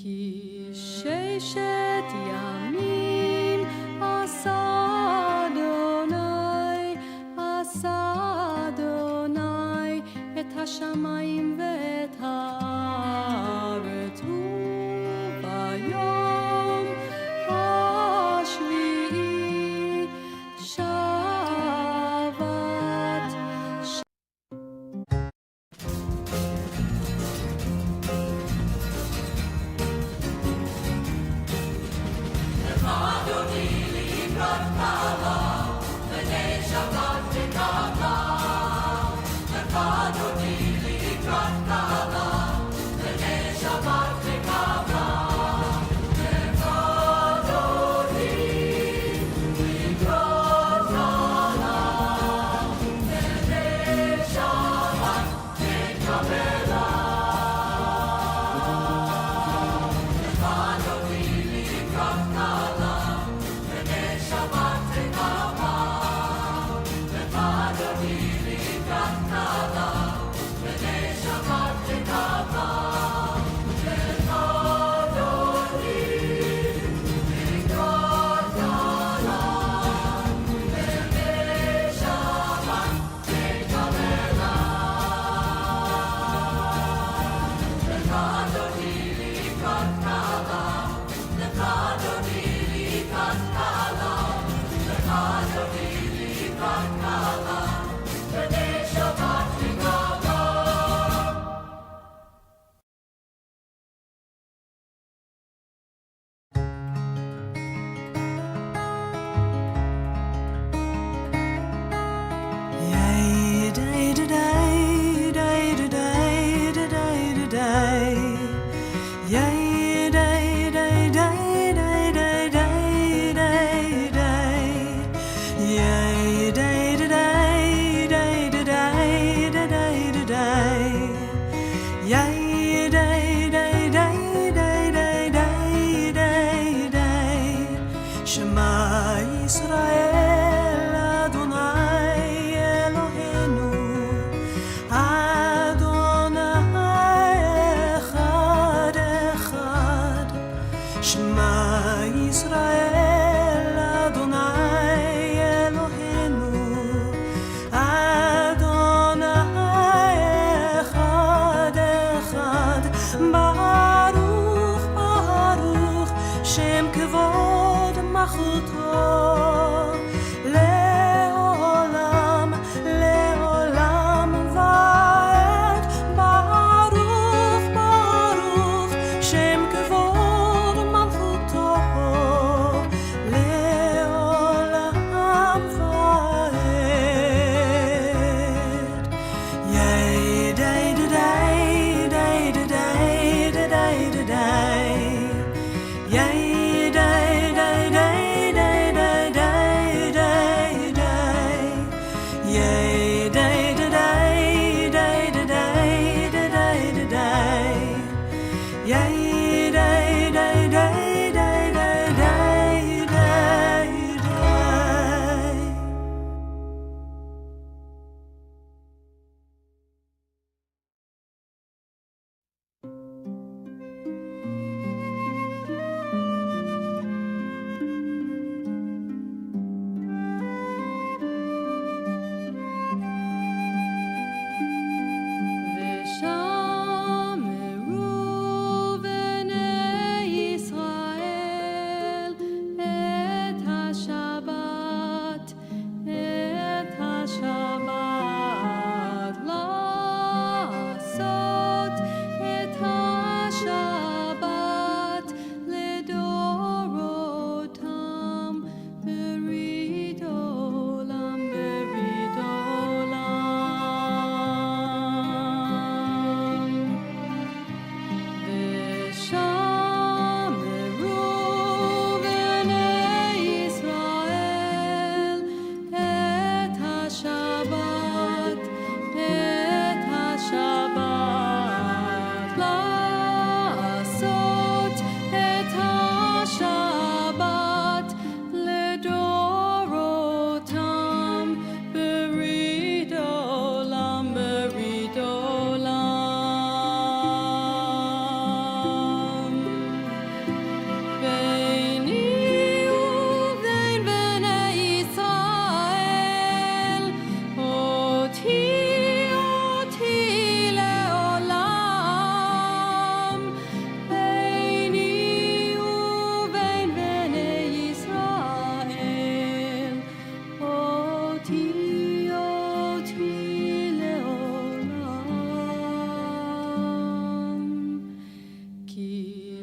כי ששת ימים עשה אדוני את השמיים ואת הארץ וביום השביעי שבת.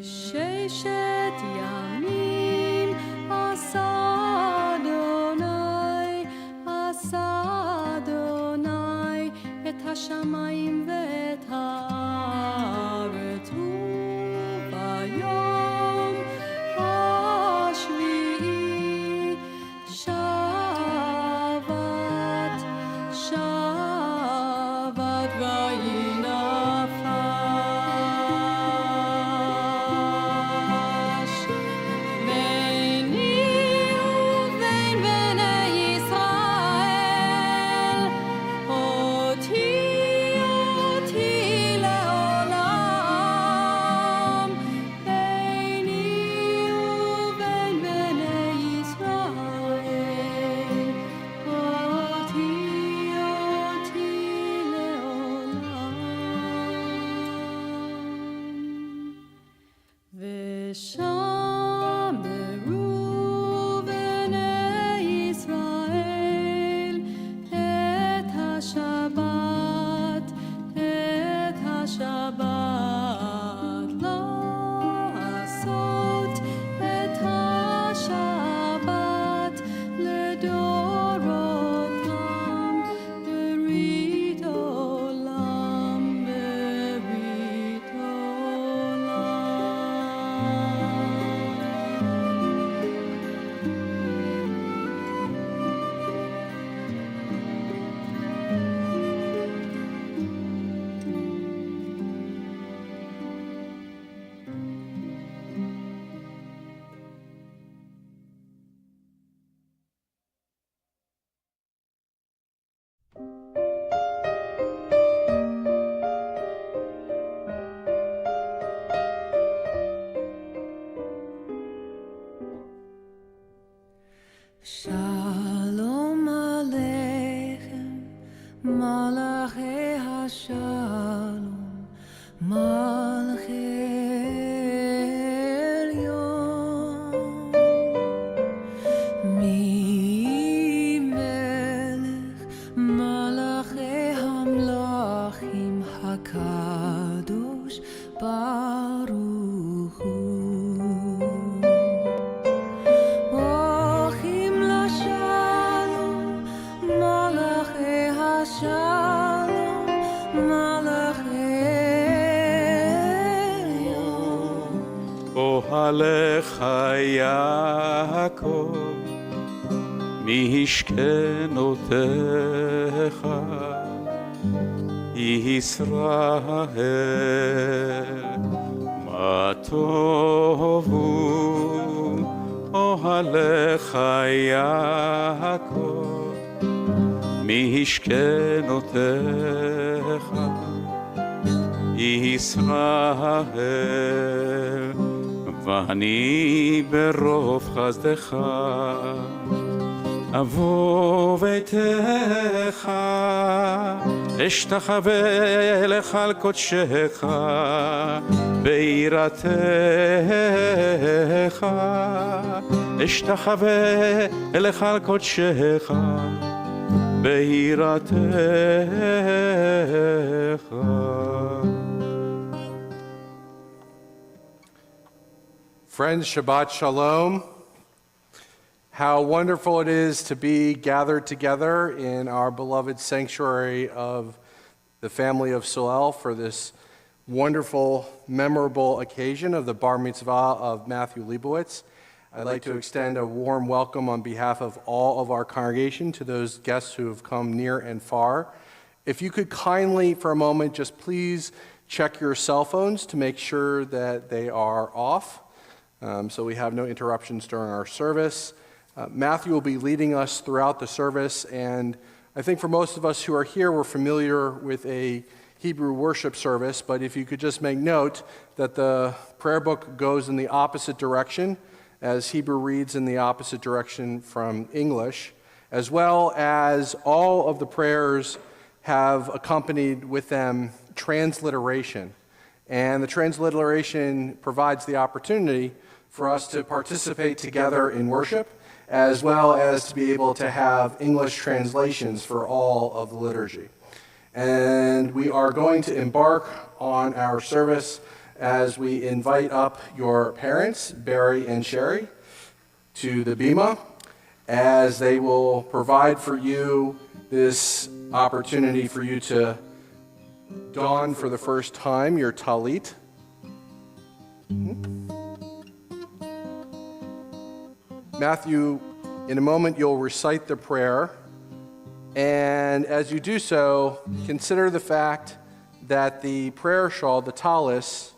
ששת ימים עשה אדוני את השמיים ואת הארץ וביום השביעי שבת וינפש ביני ובין בני ישראל אותי לעולם ביני ובין בני ישראל אותי לעולם ושמרו בני ישראל את השבת לעשות את השבת לדורותם ברית עולם ברית Shalom Aleichem, Malachei HaShalom, Malachei Elyon. Mi Melech, Malachei HaMlachim, HaKadosh Baruch Hu. אוהלך יעקב משכנותיך ישראל מה טובו אוהלך יעקב משכנותיך ישראל ואני ברוב חסדך אבוא ביתך אשתחווה לך על קודשך ביראתך אשתחווה לך על קודשך ביראתך. Friends, Shabbat Shalom. How wonderful it is to be gathered together in our beloved sanctuary of the family of Solel for this wonderful, memorable occasion of the Bar Mitzvah of Matthew Liebowitz. I'd like to extend a warm welcome on behalf of all of our congregation to those guests who have come near and far. If you could kindly, for a moment, just please check your cell phones to make sure that they are off. So we have no interruptions during our service. Matthew will be leading us throughout the service, and I think for most of us who are here, we're familiar with a Hebrew worship service, but if you could just make note that the prayer book goes in the opposite direction, as Hebrew reads in the opposite direction from English, as well as all of the prayers have accompanied with them transliteration. And the transliteration provides the opportunity for us to participate together in worship, as well as to be able to have English translations for all of the liturgy. And we are going to embark on our service as we invite up your parents, Barry and Sherry, to the bima, as they will provide for you this opportunity for you to don for the first time your talit. Matthew, in a moment you'll recite the prayer, and as you do so, consider the fact that the prayer shawl, the talis,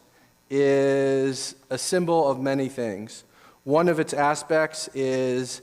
is a symbol of many things. One of its aspects is,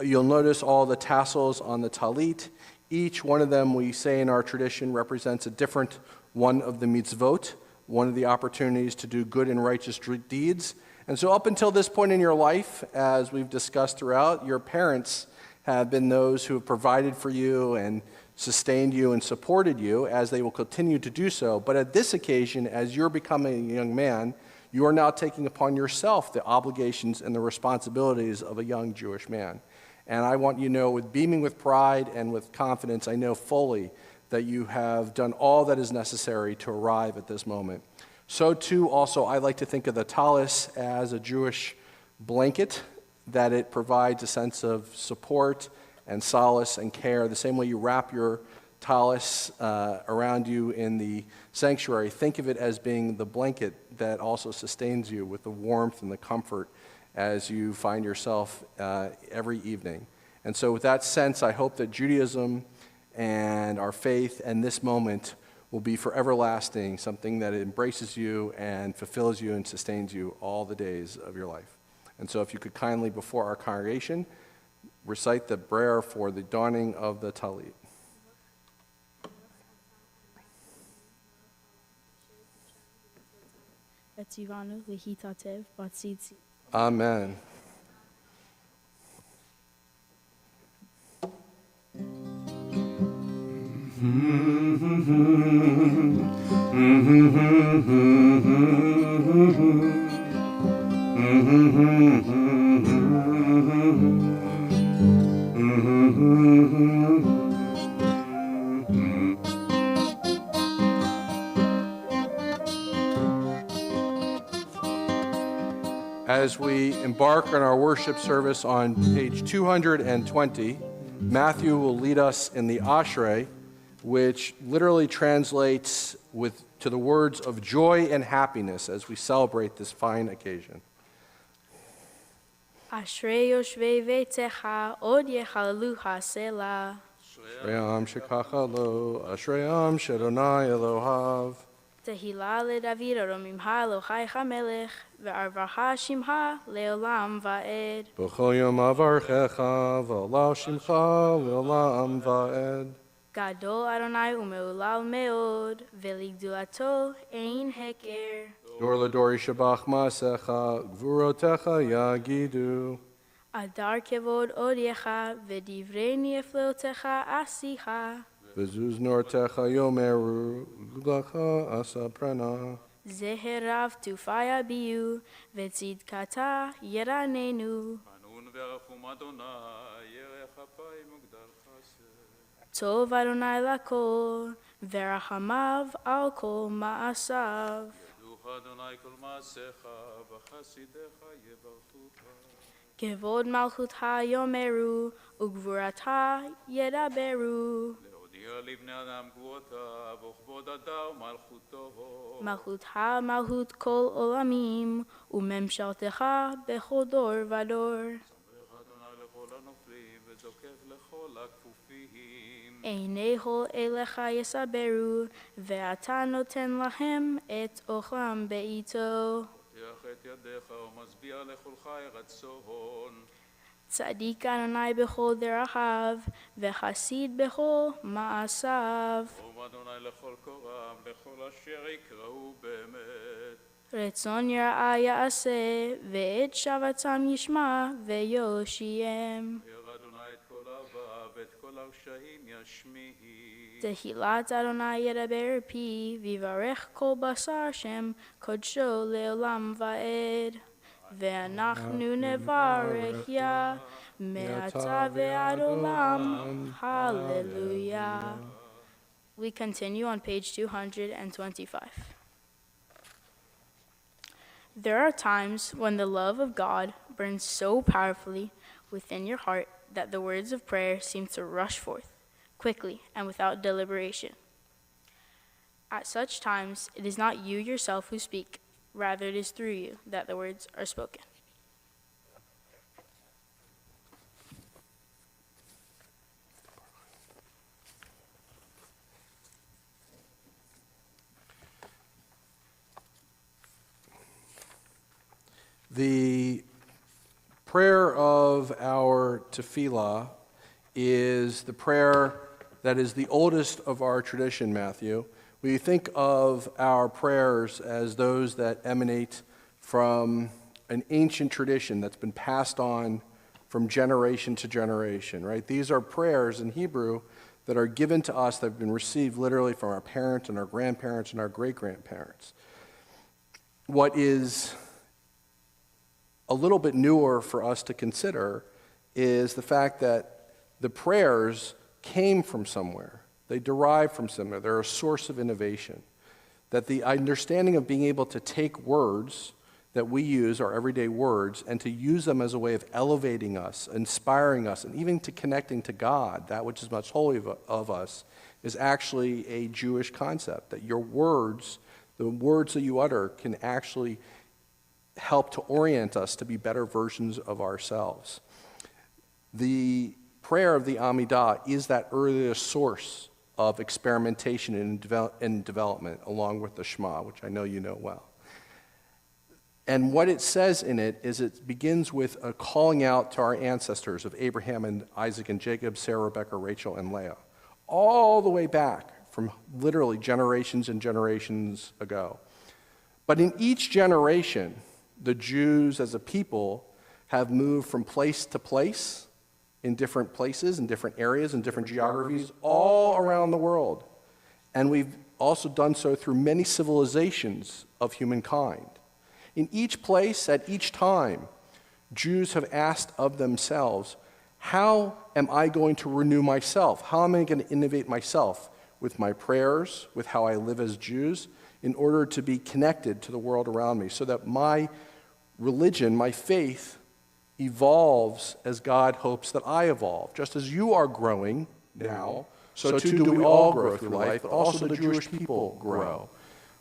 you'll notice all the tassels on the talit. Each one of them, we say in our tradition, represents a different one of the mitzvot, one of the opportunities to do good and righteous deeds. And so up until this point in your life, as we've discussed throughout, your parents have been those who have provided for you and sustained you and supported you, as they will continue to do so. But at this occasion, as you're becoming a young man, you are now taking upon yourself the obligations and the responsibilities of a young Jewish man. And I want you to know, with beaming with pride and with confidence, I know fully that you have done all that is necessary to arrive at this moment. So too, also, I like to think of the talis as a Jewish blanket, that it provides a sense of support and solace and care. The same way you wrap your talis around you in the sanctuary, think of it as being the blanket that also sustains you with the warmth and the comfort as you find yourself every evening. And so with that sense, I hope that Judaism and our faith and this moment will be for everlasting, something that embraces you and fulfills you and sustains you all the days of your life. And so if you could kindly, before our congregation, recite the prayer for the donning of the talit. Amen. As we embark on our worship service on page 220, Matthew will lead us in the Ashrei, which literally translates to the words of joy and happiness as we celebrate this fine occasion. Ashrei yoshvei veitecha od yechalu hasela. Ashrei shekacha lo, Ashrei shadonai Elohav. Tehillah leDavid aromimha Elohai chamelech, ve'arvaha shimha leolam va'ed. B'chol yom avarchecha, v'olah shimcha leolam va'ed. Gadol Adonai umeulal meod, veligdulato ein heker. Dor ladori shabach ma'asecha, gvurotecha yagidu. Adar kevod odyecha, v'divrei nefleotecha asicha. V'zuz nortecha yomeru, gulacha asaprena. Zeherav tufaya biu, v'tzidkata yeranenu. Tov Adonai lakol, verachamav al kol ma'asav. Kevod malchutha yomeru, ugvurata yedaberu. Malchutha malchut kol olamim, umemshaltecha bechol dor vador. Einehol elecha yesaberu, ve'ata noten lahem et ochlam be'ito. Tzadik Adonai bechol derachav, ve'chasid bechol ma'asav. Retzon yira'ah ya'aseh, ve'et shavatam yishma, ve'yoshiem. Tehillat Adonai yedaber pi, vivarech kol basar shem, kodsho leolam va'ed. Ve'anachnu nevarech ya, me'ata ve'ad olam. Hallelujah. We continue on page 225. There are times when the love of God burns so powerfully within your heart that the words of prayer seem to rush forth quickly and without deliberation. At such times, it is not you yourself who speak, rather it is through you that the words are spoken. The prayer of our tefillah is the prayer that is the oldest of our tradition, Matthew. We think of our prayers as those that emanate from an ancient tradition that's been passed on from generation to generation, right? These are prayers in Hebrew that are given to us, that have been received literally from our parents and our grandparents and our great-grandparents. What is a little bit newer for us to consider is the fact that the prayers came from somewhere. They derive from somewhere. They're a source of innovation. That the understanding of being able to take words that we use, our everyday words, and to use them as a way of elevating us, inspiring us, and even to connecting to God, that which is much holy of us, is actually a Jewish concept. That your words, the words that you utter, can actually help to orient us to be better versions of ourselves. The prayer of the Amidah is that earliest source of experimentation and development, along with the Shema, which I know you know well. And what it says in it is it begins with a calling out to our ancestors of Abraham and Isaac and Jacob, Sarah, Rebecca, Rachel, and Leah, all the way back from literally generations and generations ago. But in each generation, the Jews as a people have moved from place to place, in different places, in different areas, in different geographies, all around the world. And we've also done so through many civilizations of humankind. In each place, at each time, Jews have asked of themselves, how am I going to renew myself? How am I going to innovate myself with my prayers, with how I live as Jews, in order to be connected to the world around me, so that my religion, my faith, evolves as God hopes that I evolve. Just as you are growing now, so too do we all grow through life, but also the Jewish people grow.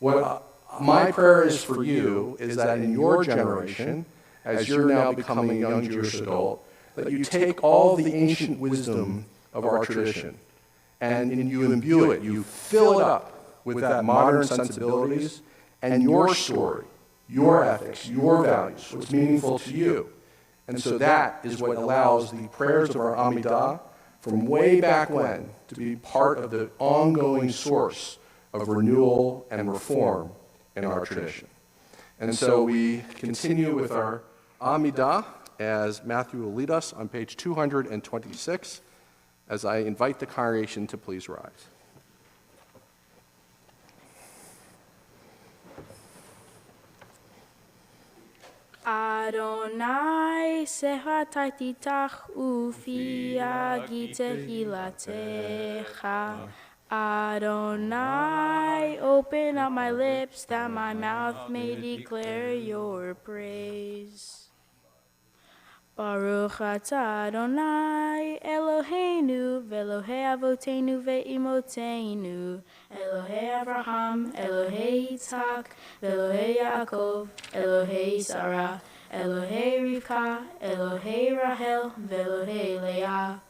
What my prayer is for you is that in your generation, as you're now becoming a young Jewish adult, that you take all the ancient wisdom of our tradition and you imbue it, you fill it up with that modern sensibilities and your story, your ethics, your values, what's meaningful to you. And so that is what allows the prayers of our Amidah from way back when to be part of the ongoing source of renewal and reform in our tradition. And so we continue with our Amidah as Matthew will lead us on page 226 as I invite the congregation to please rise. Adonai sehatitach ufi agitehilatecha. Adonai, open up my lips that my mouth may declare your praise. Baruch atah Adonai, Eloheinu, ve'Elohei avotenu ve'imotenu, Elohei Avraham, Elohei Yitzhak, ve'Elohei Yaakov, Elohei Sarah, Elohei Rivka, Elohei Rahel, ve'Elohei Leah.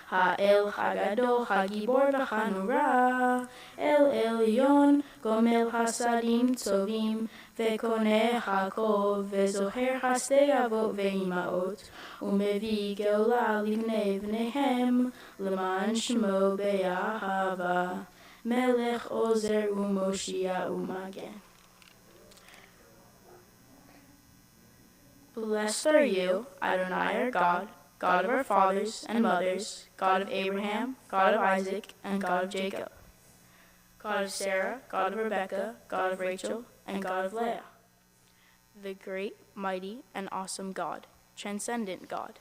Ha'el Hagadol, Hagibor v'Chanura, El Elyon, Gomel Hasadim Tovim, Ve'koneh Hakol, Ve'zoher Hasdei Avot Ve'imaot, Umevi Geola Livnei Bnehem, L'man Shmo Be'ahava, Melech Ozer U'Moshia U'Magen. Blessed are you, Adonai our God, God of our fathers and mothers, God of Abraham, God of Isaac, and God of Jacob, God of Sarah, God of Rebekah, God of Rachel, and God of Leah, the great, mighty, and awesome God, transcendent God,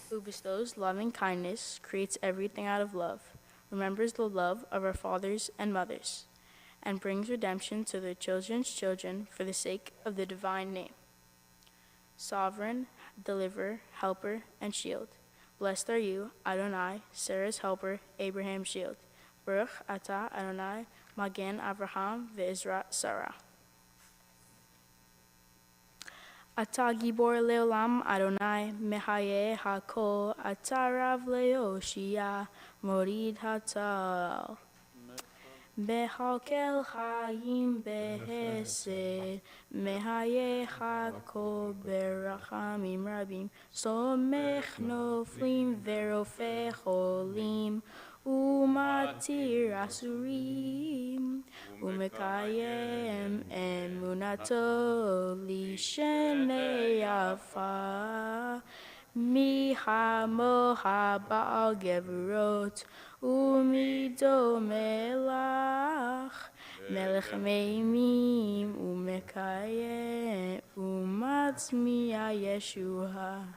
who bestows loving kindness, creates everything out of love, remembers the love of our fathers and mothers, and brings redemption to their children's children for the sake of the divine name. Sovereign, deliverer, helper, and shield. Blessed are you, Adonai, Sarah's helper, Abraham's shield. Baruch atah Adonai, Magen Avraham ve'Izrat Sarah. Atah gibor leolam Adonai, Mehaye hakol, Atah rav leoshia, Morid hatal. Behalkel Chaim behesed, Mehaye hakol berachamim rabim, Somech noflim verofe cholim, Umatir asurim, Umekayem emunato lishenei alfa, Mihamo habal gevrot, Umido melach, Melech meimim, Umekayem, Umatzmiya Yeshua.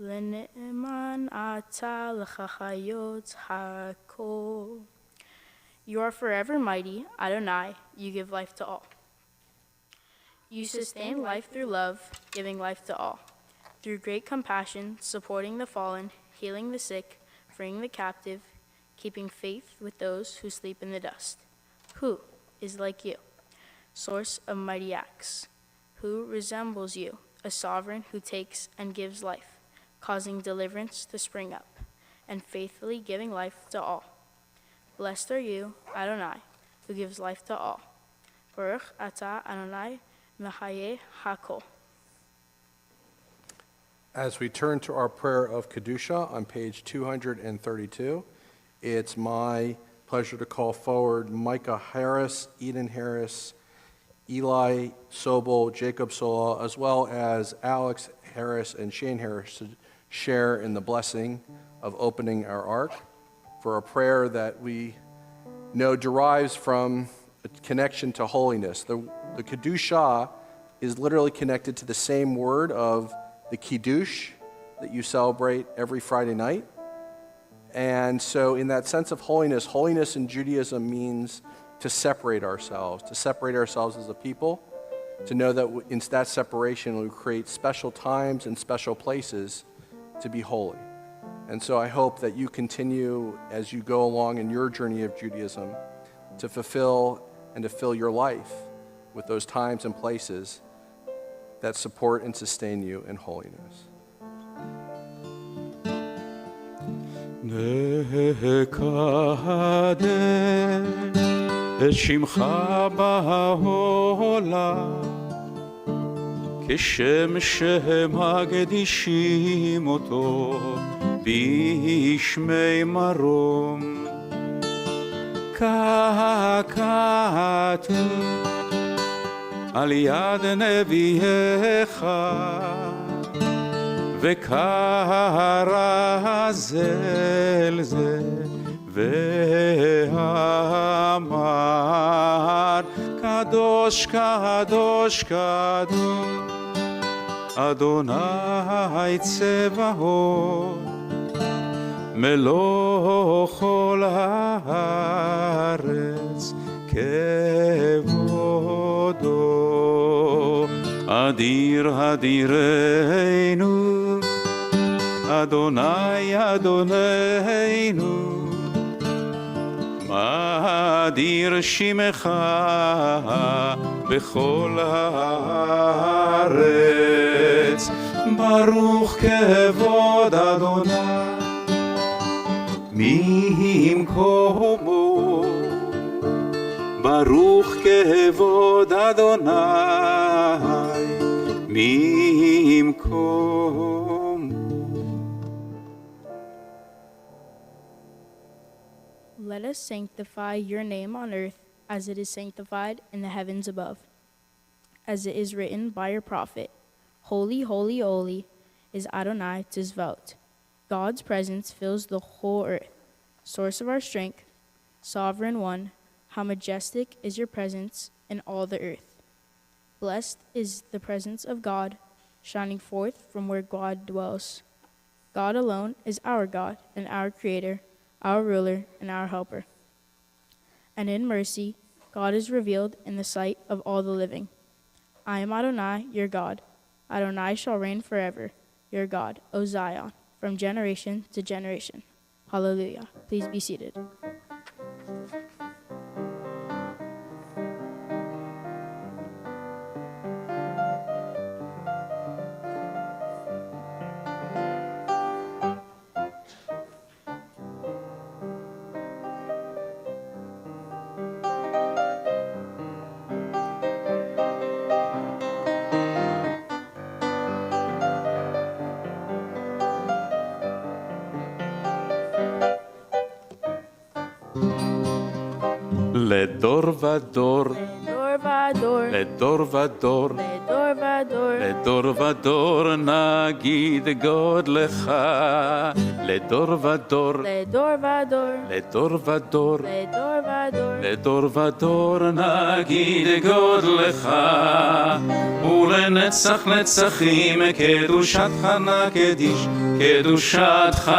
Leneman ata l'chachayot hakol. You are forever mighty, Adonai, you give life to all. You sustain life through love, giving life to all. Through great compassion, supporting the fallen, healing the sick, freeing the captive, keeping faith with those who sleep in the dust. Who is like you, source of mighty acts? Who resembles you, a sovereign who takes and gives life, causing deliverance to spring up, and faithfully giving life to all? Blessed are you, Adonai, who gives life to all. Baruch atah Adonai, Mehaye hakol. As we turn to our prayer of Kedusha on page 232, it's my pleasure to call forward Micah Harris, Eden Harris, Eli Sobel, Jacob Sola, as well as Alex Harris and Shane Harris to share in the blessing of opening our ark for a prayer that we know derives from a connection to holiness. The Kedusha is literally connected to the same word of the Kiddush that you celebrate every Friday night. And so in that sense of holiness, holiness in Judaism means to separate ourselves as a people, to know that in that separation we create special times and special places to be holy. And so I hope that you continue as you go along in your journey of Judaism to fulfill and to fill your life with those times and places that support and sustain you in holiness. נקדש את שמך בעולם כשם שמקדישים אותו בשמי מרום ככתוב על יד נביאך וקרא זה אל זה ואמר קדוש קדוש קדוש אדוני צבאות מלוא כל הארץ כבודו אדיר אדירנו אדוני אדוננו מאדיר שמך בכל הארץ ברוך כבוד אדוני ממקומו ברוך כבוד אדוני ממקומו. Let us sanctify your name on earth as it is sanctified in the heavens above. As it is written by your prophet, Holy, holy, holy is Adonai Tzvaot. God's presence fills the whole earth. Source of our strength, sovereign one, how majestic is your presence in all the earth. Blessed is the presence of God, shining forth from where God dwells. God alone is our God and our Creator, our ruler and our helper. And in mercy, God is revealed in the sight of all the living. I am Adonai, your God. Adonai shall reign forever, your God, O Zion, from generation to generation. Hallelujah. Please be seated. לדור ודור, לדור ודור, לדור ודור, לדור ודור, לדור ודור נגיד גודלך. לדור ודור, לדור ודור, לדור ודור, לדור ודור, לדור ודור נגיד גודלך. ולנצח נצחים קדושתך נקדיש, קדושתך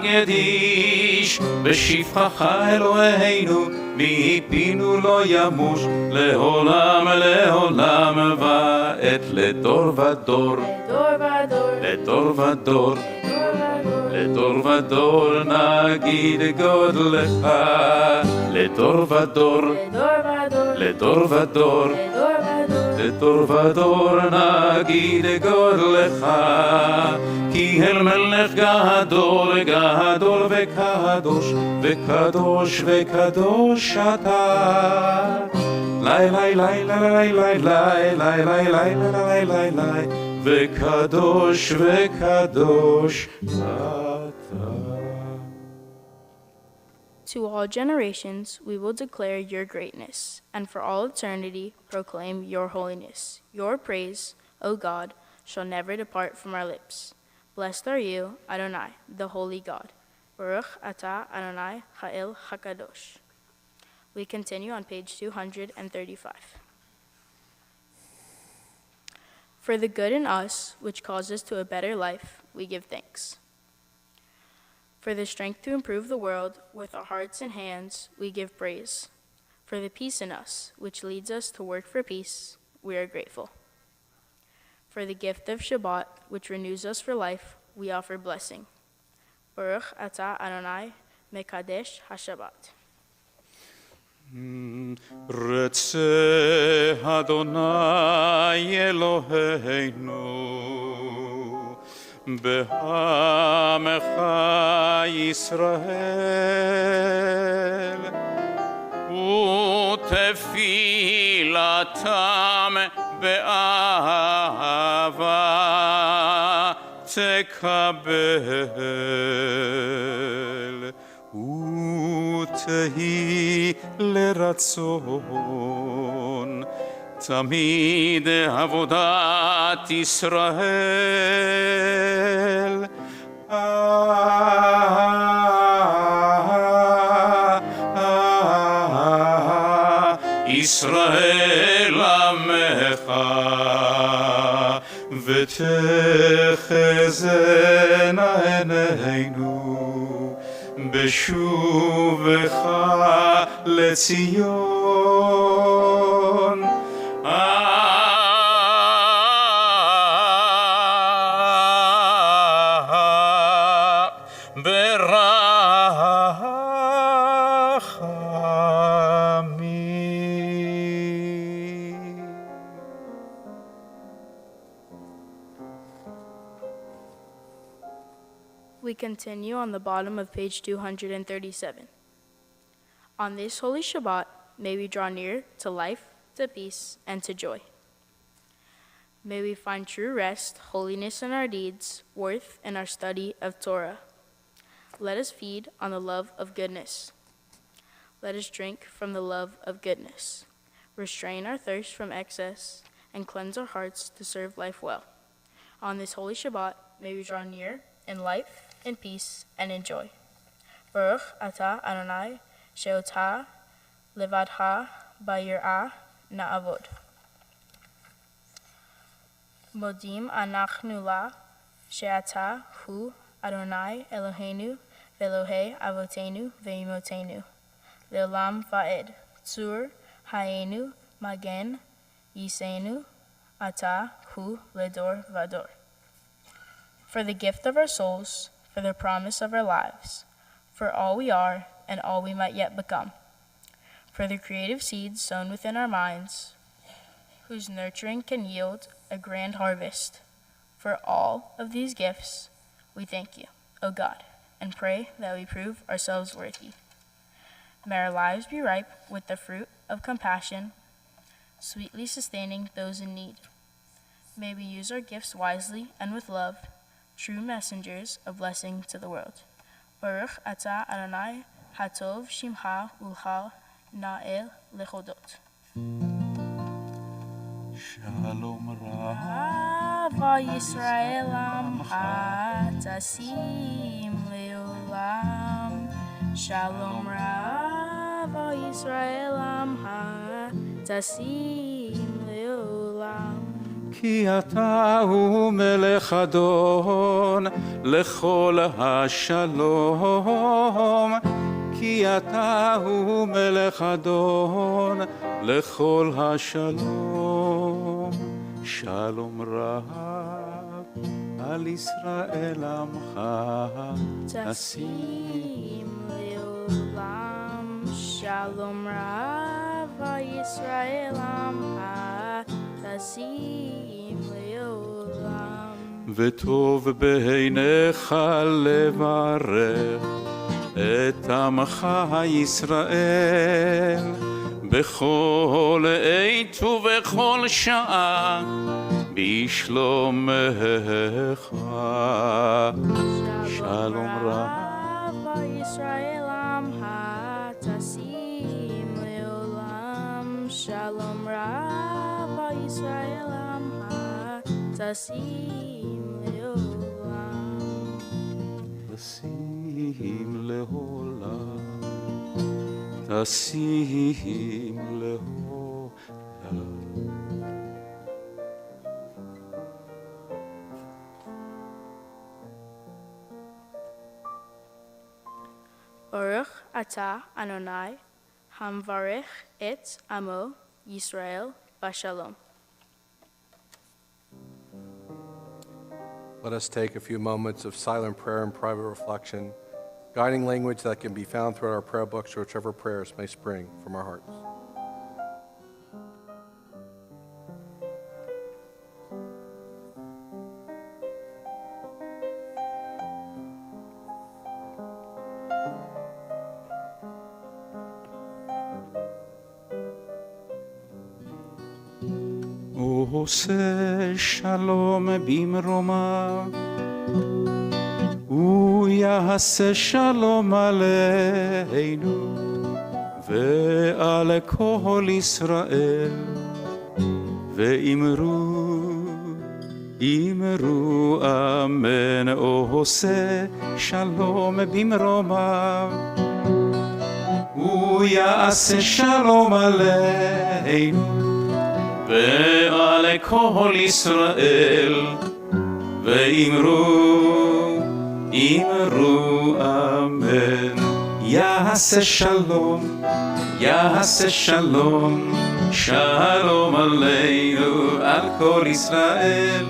נקדיש. בשפחך אלוהינו מפינו לא ימוש, לעולם לעולם ועד. לדור ודור, לדור ודור, לדור ודור, לדור ודור נגיד גודלך. לדור ודור, לדור ודור, לדור ודור, לדור ודור נגיד גודלך. כי אל מלך גדול גדול וקדוש, וקדוש וקדוש אתה. לי לי לי לי לי לי לי לי לי לי לי לי, וקדוש וקדוש אתה. To all generations we will declare your greatness, and for all eternity proclaim your holiness. Your praise, O God, shall never depart from our lips. Blessed are you, Adonai, the holy God. Baruch atah Adonai ha'el hakadosh. We continue on page 235. For the good in us, which causes to a better life, we give thanks. For the strength to improve the world with our hearts and hands, we give praise. For the peace in us, which leads us to work for peace, we are grateful. For the gift of Shabbat, which renews us for life, we offer blessing. Baruch atah Adonai mekadesh haShabbat. רצה אדוני אלוהינו בעמך ישראל ותפילתם באהבה תקבל ותהי לרצון תמיד עבודת ישראל. ישראל עמך ותחזינה עינינו בשובך לציון. We continue on the bottom of page 237. On this holy Shabbat, may we draw near to life, to peace, and to joy. May we find true rest, holiness in our deeds, worth in our study of Torah. Let us feed on the love of goodness. Let us drink from the love of goodness. Restrain our thirst from excess, and cleanse our hearts to serve life well. On this holy Shabbat, may we draw near in life, in peace, and in joy. Baruch atah Adonai she'otah levadha ba'yirah na'avod. Modim anachnu la she'atah hu Adonai Eloheinu ve'Elohei avotenu ve'imotenu le'olam va'ed. Tzur, Hayenu, Magen, Yisenu, Ata, Hu, Ledor, Vador. For the gift of our souls, for the promise of our lives, for all we are and all we might yet become, for the creative seeds sown within our minds, whose nurturing can yield a grand harvest. For all of these gifts, we thank you, O God, and pray that we prove ourselves worthy. May our lives be ripe with the fruit of compassion, sweetly sustaining those in need. May we use our gifts wisely and with love, true messengers of blessing to the world. Baruch atah Adonai, hatov shimcha ulcha na'el lechodot. Shalom Rab. Hava Yisrael amcha tasim leolam. Shalom Hava Yisrael amcha tasim leolam. כי אתה הוא מלך אדון לכל השלום. כי אתה הוא מלך אדון לכל השלום. שלום רב על ישראל עמך תשים לעולם. שלום רב על ישראל עמך תשים לעולם. וטוב בעיניך לברך את עמך ישראל בכל עת ובכל שעה בשלומך. שלום רב על ישראל עמך תשים לעולם. שלום רב על ישראל עמך תשים לעולם. תשים לעולם, תשים לעולם. Baruch atah Adonai, hamvarech et amo Yisrael b'shalom. Let us take a few moments of silent prayer and private reflection, guiding language that can be found throughout our prayer books or whichever prayers may spring from our hearts. עושה שלום במרומיו, הוא יעשה שלום עלינו ועל כל ישראל, ואמרו אמן. עושה שלום במרומיו, הוא יעשה שלום עלינו ועל כל ישראל, ואמרו אמן. יעשה שלום, יעשה שלום, שלום עלינו על כל ישראל.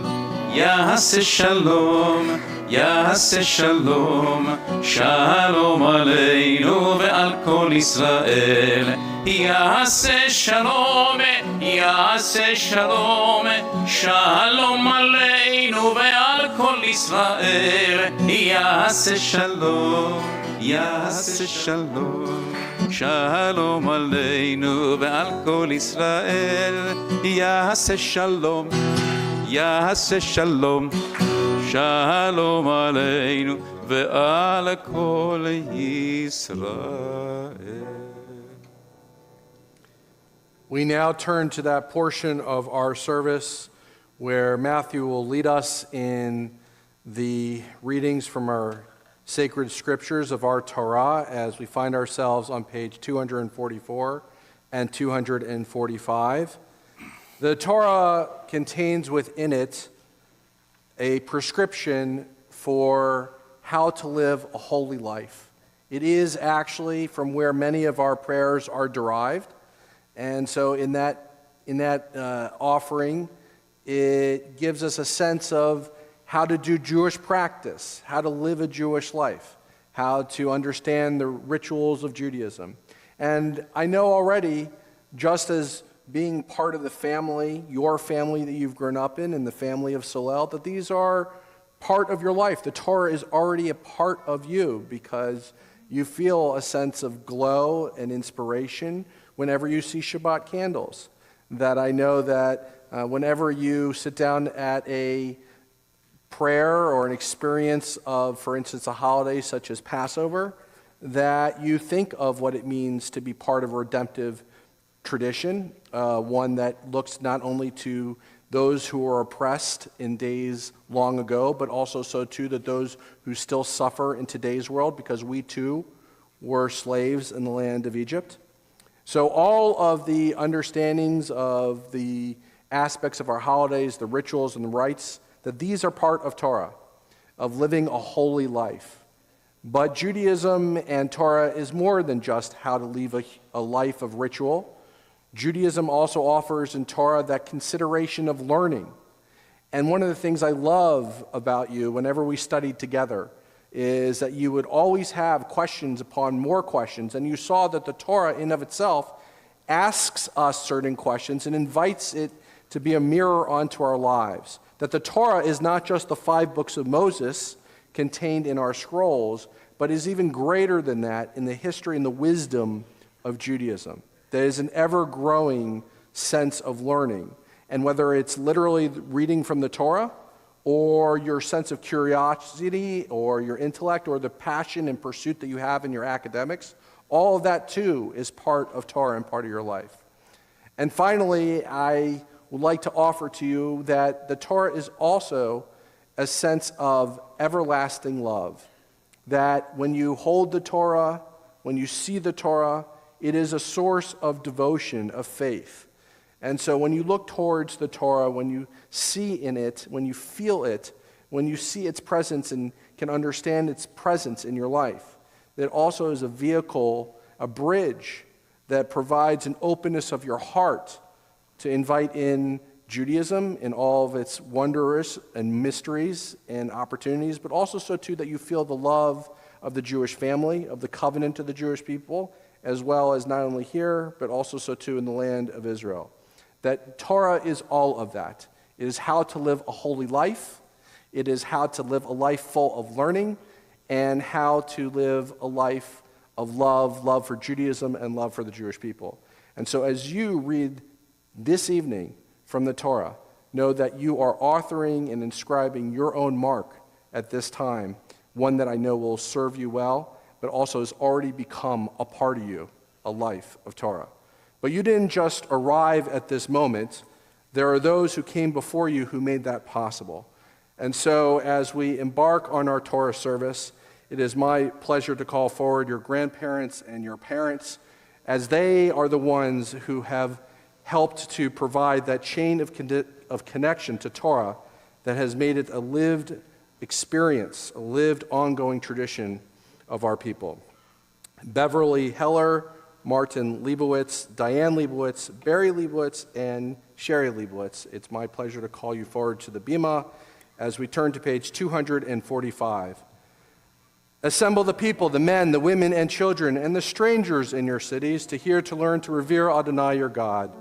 יעשה שלום, יעשה שלום, שלום עלינו ועל כל ישראל. יעשה שלום, יעשה שלום, שלום עלינו ועל כל ישראל. יעשה שלום, יעשה שלום, שלום עלינו ועל כל ישראל. יעשה שלום, יעשה שלום, שלום עלינו ועל כל ישראל. We now turn to that portion of our service where Matthew will lead us in the readings from our sacred scriptures of our Torah as we find ourselves on page 244 and 245. The Torah contains within it a prescription for how to live a holy life. It is actually from where many of our prayers are derived. And so in that offering, it gives us a sense of how to do Jewish practice, how to live a Jewish life, how to understand the rituals of Judaism. And I know already, just as being part of the family, your family that you've grown up in, and the family of Solel, that these are part of your life. The Torah is already a part of you because you feel a sense of glow and inspiration whenever you see Shabbat candles. That I know that whenever you sit down at a prayer or an experience of, for instance, a holiday such as Passover, that you think of what it means to be part of a redemptive tradition, one that looks not only to those who were oppressed in days long ago, but also so too that those who still suffer in today's world, because we too were slaves in the land of Egypt. So all of the understandings of the aspects of our holidays, the rituals and the rites, that these are part of Torah, of living a holy life. But Judaism and Torah is more than just how to live a life of ritual. Judaism also offers in Torah that consideration of learning. And one of the things I love about you whenever we studied together is that you would always have questions upon more questions. And you saw that the Torah in of itself asks us certain questions and invites it to be a mirror onto our lives. That the Torah is not just the 5 books of Moses contained in our scrolls, but is even greater than that in the history and the wisdom of Judaism. There is an ever-growing sense of learning. And whether it's literally reading from the Torah, or your sense of curiosity, or your intellect, or the passion and pursuit that you have in your academics, all of that too is part of Torah and part of your life. And finally, I would like to offer to you that the Torah is also a sense of everlasting love. That when you hold the Torah, when you see the Torah, it is a source of devotion, of faith. And so when you look towards the Torah, when you see in it, when you feel it, when you see its presence and can understand its presence in your life, it also is a vehicle, a bridge that provides an openness of your heart to invite in Judaism in all of its wonders and mysteries and opportunities, but also so too that you feel the love of the Jewish family, of the covenant of the Jewish people, as well as not only here, but also so too in the land of Israel. That Torah is all of that. It is how to live a holy life. It is how to live a life full of learning, and how to live a life of love for Judaism and love for the Jewish people. And so as you read this evening from the Torah, know that you are authoring and inscribing your own mark at this time, one that I know will serve you well, but also has already become a part of you, a life of Torah. But you didn't just arrive at this moment. There are those who came before you who made that possible. And so as we embark on our Torah service, it is my pleasure to call forward your grandparents and your parents, as they are the ones who have helped to provide that chain of connection to Torah that has made it a lived experience, a lived ongoing tradition of our people. Beverly Heller, Martin Liebowitz, Diane Liebowitz, Barry Liebowitz, and Sherry Liebowitz. It's my pleasure to call you forward to the bima as we turn to page 245. Assemble the people, the men, the women, and children, and the strangers in your cities to hear, to learn, to revere Adonai your God,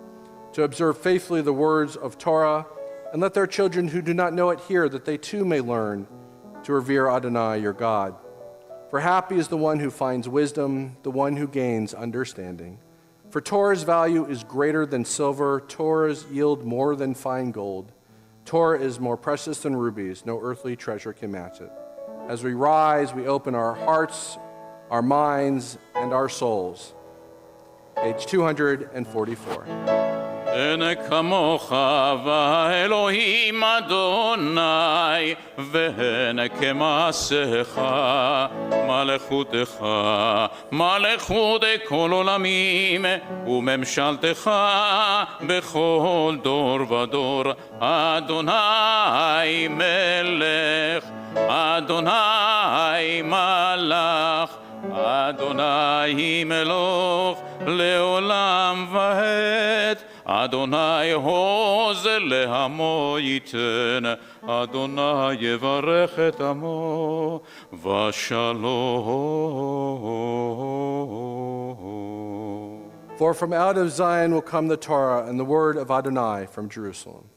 to observe faithfully the words of Torah, and let their children who do not know it hear, that they too may learn to revere Adonai your God. For happy is the one who finds wisdom, the one who gains understanding. For Torah's value is greater than silver, Torah's yield more than fine gold. Torah is more precious than rubies, no earthly treasure can match it. As we rise, we open our hearts, our minds, and our souls. Page 244. אין כמוך ואלוהים אדוני, ואין כמעשיך מלכותך, מלכות כל עולמים, וממשלתך בכל דור ודור. אדוני מלך, אדוני מלך, אדוני מלוך לעולם ועד. Adonai hozeh le'amo yiten, Adonai yevarech et amo v'shalom. For from out of Zion will come the Torah and the word of Adonai from Jerusalem.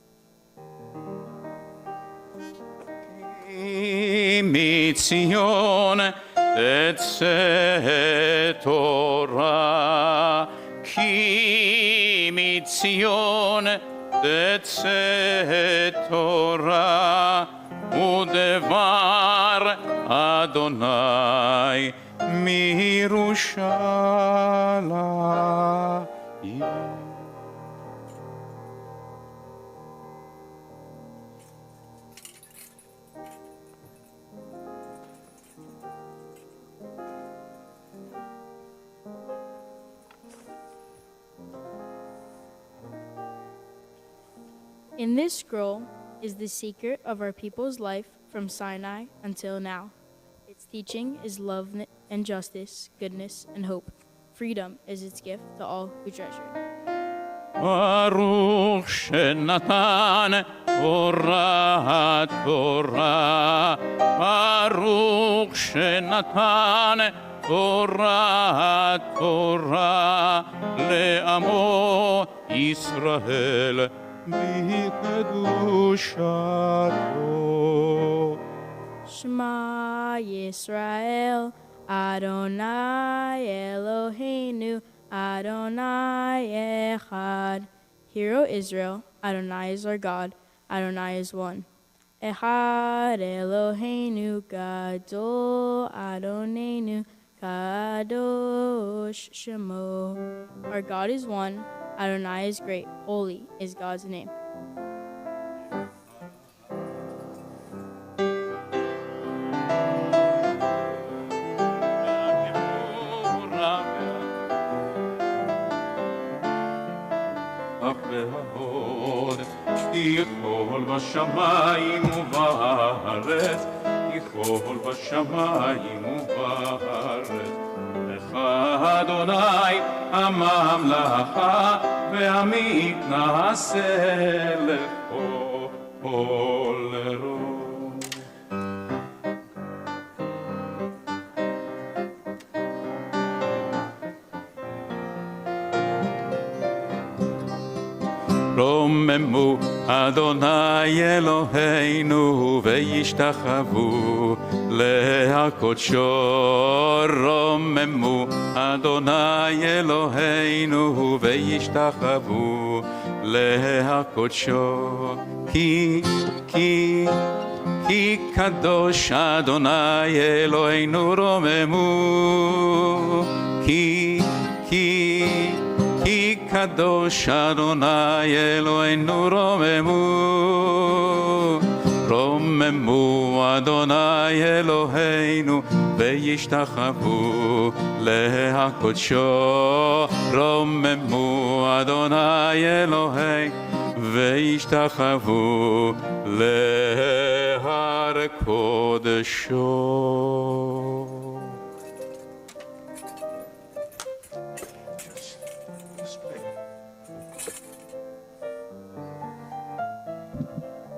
Mitzion tetseh Torah, ki mitzion tetseh Torah, udevar Adonai mirushalayim. In this scroll is the secret of our people's life from Sinai until now. Its teaching is love and justice, goodness and hope. Freedom is its gift to all who treasure it. Baruch shenatan Torah Torah, Baruch shenatan Torah Torah, le'amo Yisrael b'kedushato. Shema Yisrael, Adonai Eloheinu, Adonai Echad. Hear, O Israel, Adonai is our God, Adonai is one. Echad Eloheinu Gadol, Adonenu Kadosh Shemo. Our God is one, Adonai is great, holy is God's name. יכול בשמיים ובארץ, יכול בשמיים ובארץ. לך אדוני הממלכה והמתנשא לכל רוב. רוממו אדוני אלוהינו וישתחוו להקודשו. רוממו אדוני אלוהינו וישתחוו להקודשו. כי קדוש אדוני אלוהינו רוממו. כי קדוש אדוני אלוהינו רוממו. רוממו אדוני אלוהינו וישתחוו להקודשו. רוממו אדוני אלוהינו וישתחוו להר קודשו.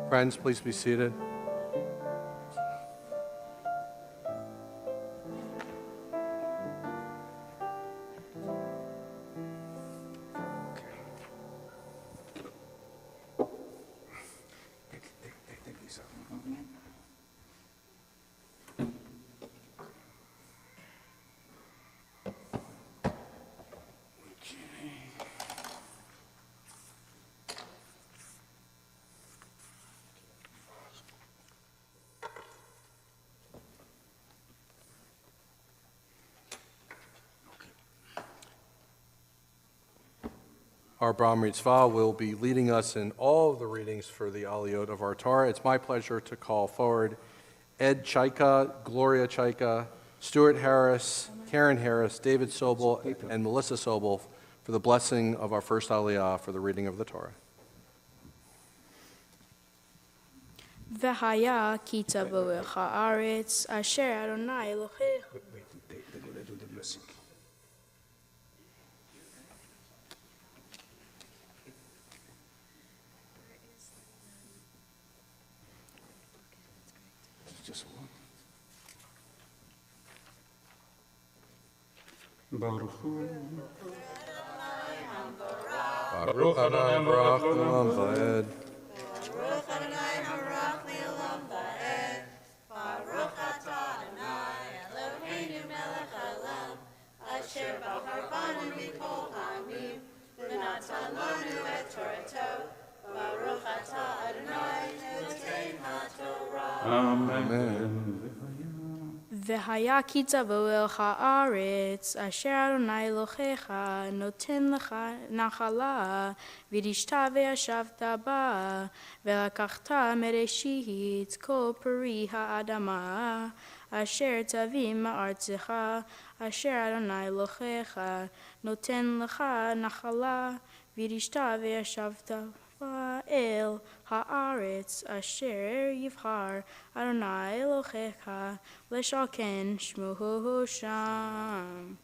Friends, please be seated. Our Bram Mitzvah will be leading us in all of the readings for the Aliyot of our Torah. It's my pleasure to call forward Ed Chaika, Gloria Chaika, Stuart Harris, Karen Harris, David Sobel, and Melissa Sobel for the blessing of our first Aliyah for the reading of the Torah. V'haya ki tavo'echa haaretz asher Adonai Elohecha. Just one. Baruch Hu. Baruch Adonai Baruch Olam Vaed. Baruch Adonai Habarach Le'olam Va'ed. Baruch Atah Adonai Eloheinu melech haolam, asher bachar banu mikol ha'amim, v'natan lanu et Torato. Baruch Atah Adonai noten ha'Torah. Amen. והיה כי תבואו אל הארץ, אשר אדוני אלוהיך נותן לך נחלה, וירשת וישבת בה, ולקחת מראשית כל פרי האדמה, אשר תביא מארצך, אשר אדוני אלוהיך נותן לך נחלה, וירשת וישבת אל הארץ אשר יבחר אדוני אלוהיך לשכן שמו שם.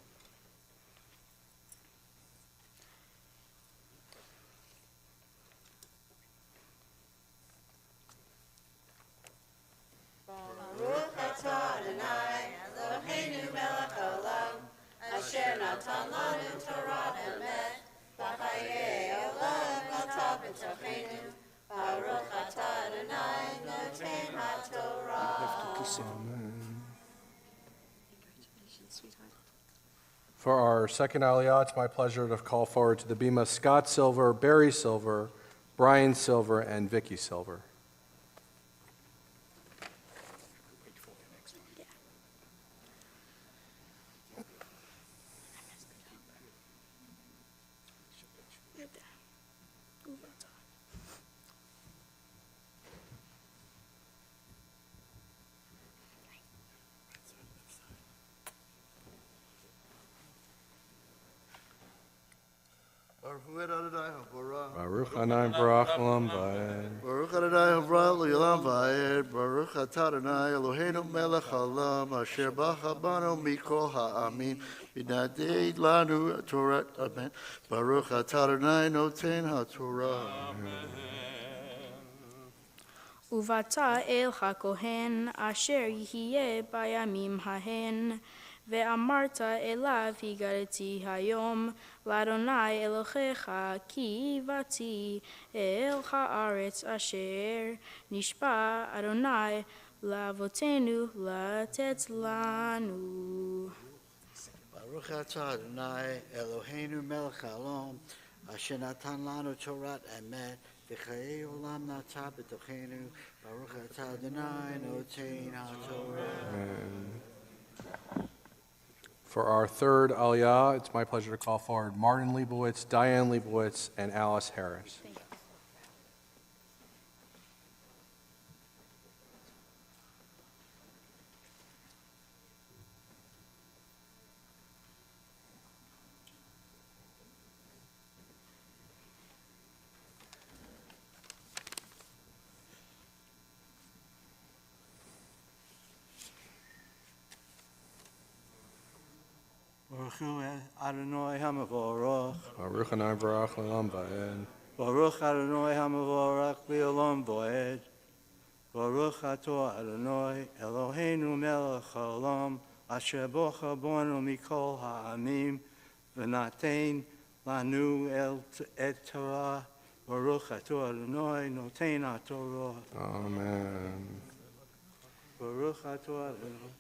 Baruch atah Adonai Eloheinu melech haolam, asher natan lanu Torah emet, b'chayei olam atah b'tochenu. Baruch atah Adonai noten ha'Torah. For our second aliyah, it's my pleasure to call forward to the bima Scott Silver, Barry Silver, Brian Silver, and Vicky Silver. Baruch Adonai Habarach. Baruch Adonai Baruch Olam Vaed. Baruch Adonai Habarach Le'olam Va'ed. Baruch Atah Adonai Eloheinu melech haolam, asher bachar banu mikol ha'amim, v'natei lanu Torah. Amen. Baruch Atah Adonai noten ha'Torah. ובאת אל הכהן אשר יהיה בימים ההם, ואמרת אליו הגעתי היום לאדוני אלוהיך, כי באתי אל הארץ אשר נשבע אדוני לאבותינו לתת לנו. Baruch atah Adonai Eloheinu melech haolam, asher natan lanu Torah emet, v'chayei olam nata b'tochenu. Baruch atah Adonai noten ha'Torah. For our third aliyah, it's my pleasure to call forward Martin Liebowitz, Diane Liebowitz, and Alice Harris. Baruch Hu Adonai HaMevorach. Baruch Adonai Baruch Olam Vaed. Baruch Adonai HaMevorach Le'olam Va'ed. Baruch atah Adonai Eloheinu melech haolam, asher bachar banu mikol ha'amim, v'naten lanu et Torah. Baruch atah Adonai noten ha'Torah. Amen. Baruch atah Adonai.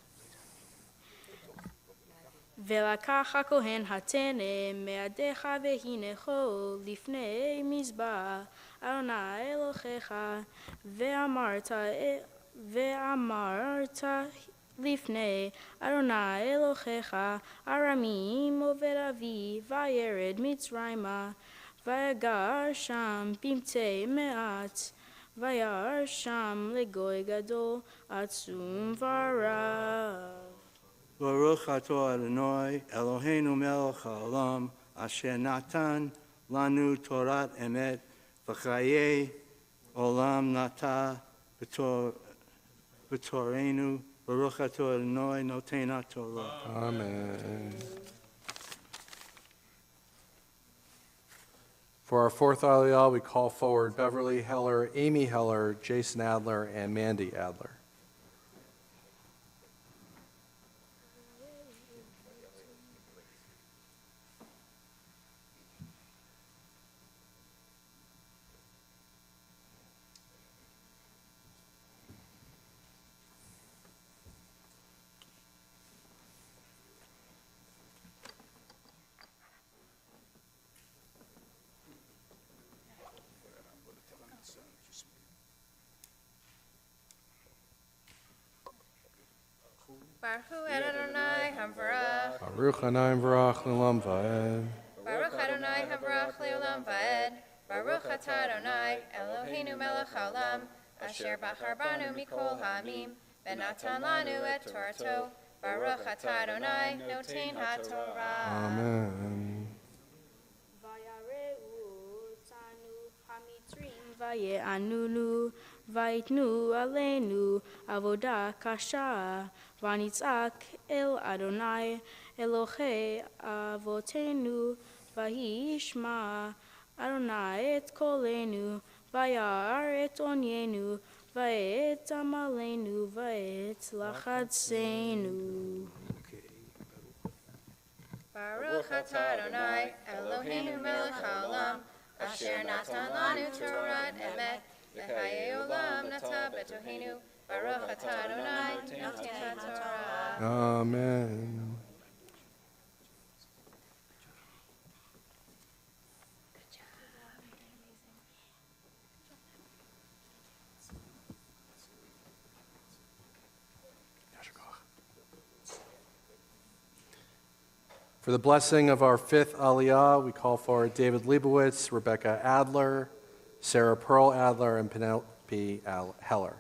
ולקח הכהן הטנא מידיך והניחו לפני מזבח אדוני אלוהיך, ואמרת לפני אדוני אלוהיך, ארמים עובד אבי וירד מצרימה, ויגר שם פמתי מעט, וירא שם לגוי גדול עצום ורב. Baruch atah Adonai Eloheinu melech haolam, asher natan lanu Torah emet, v'chayei olam nata b'torenu. Baruch atah Adonai noten ha'Torah. Amen. For our fourth aliyah, we call forward Beverly Heller, Amy Heller, Jason Adler, and Mandy Adler. Baruch Hu et Adonai Hamvarach. Baruch Hanayim V'rach L'olam Va'ed. Baruch Adonai Hamvarach Le'olam Va'ed. Baruch Atah Adonai Eloheinu melech haolam, asher bachar banu mikol ha'amim, v'natan lanu et Torato. Baruch Atah Adonai noten ha'Torah. Amen. Vaye'anunu, vayitnu aleinu, avodah kasha, vanitzak el Adonai, Elohei avotenu, vayishma Adonai et kolenu, vayar et onyenu, vayet amalenu, vayet lachatzenu. Baruch Atah Adonai Eloheinu melech haolam, asher natan lanu Torah emet, v'chayei olam nata betohenu. Baruch Atah Adonai noten ha'Torah. Amen. For the blessing of our fifth Aliyah, we call for David Liebowitz, Rebecca Adler, Sarah Pearl Adler, and Penelope Heller.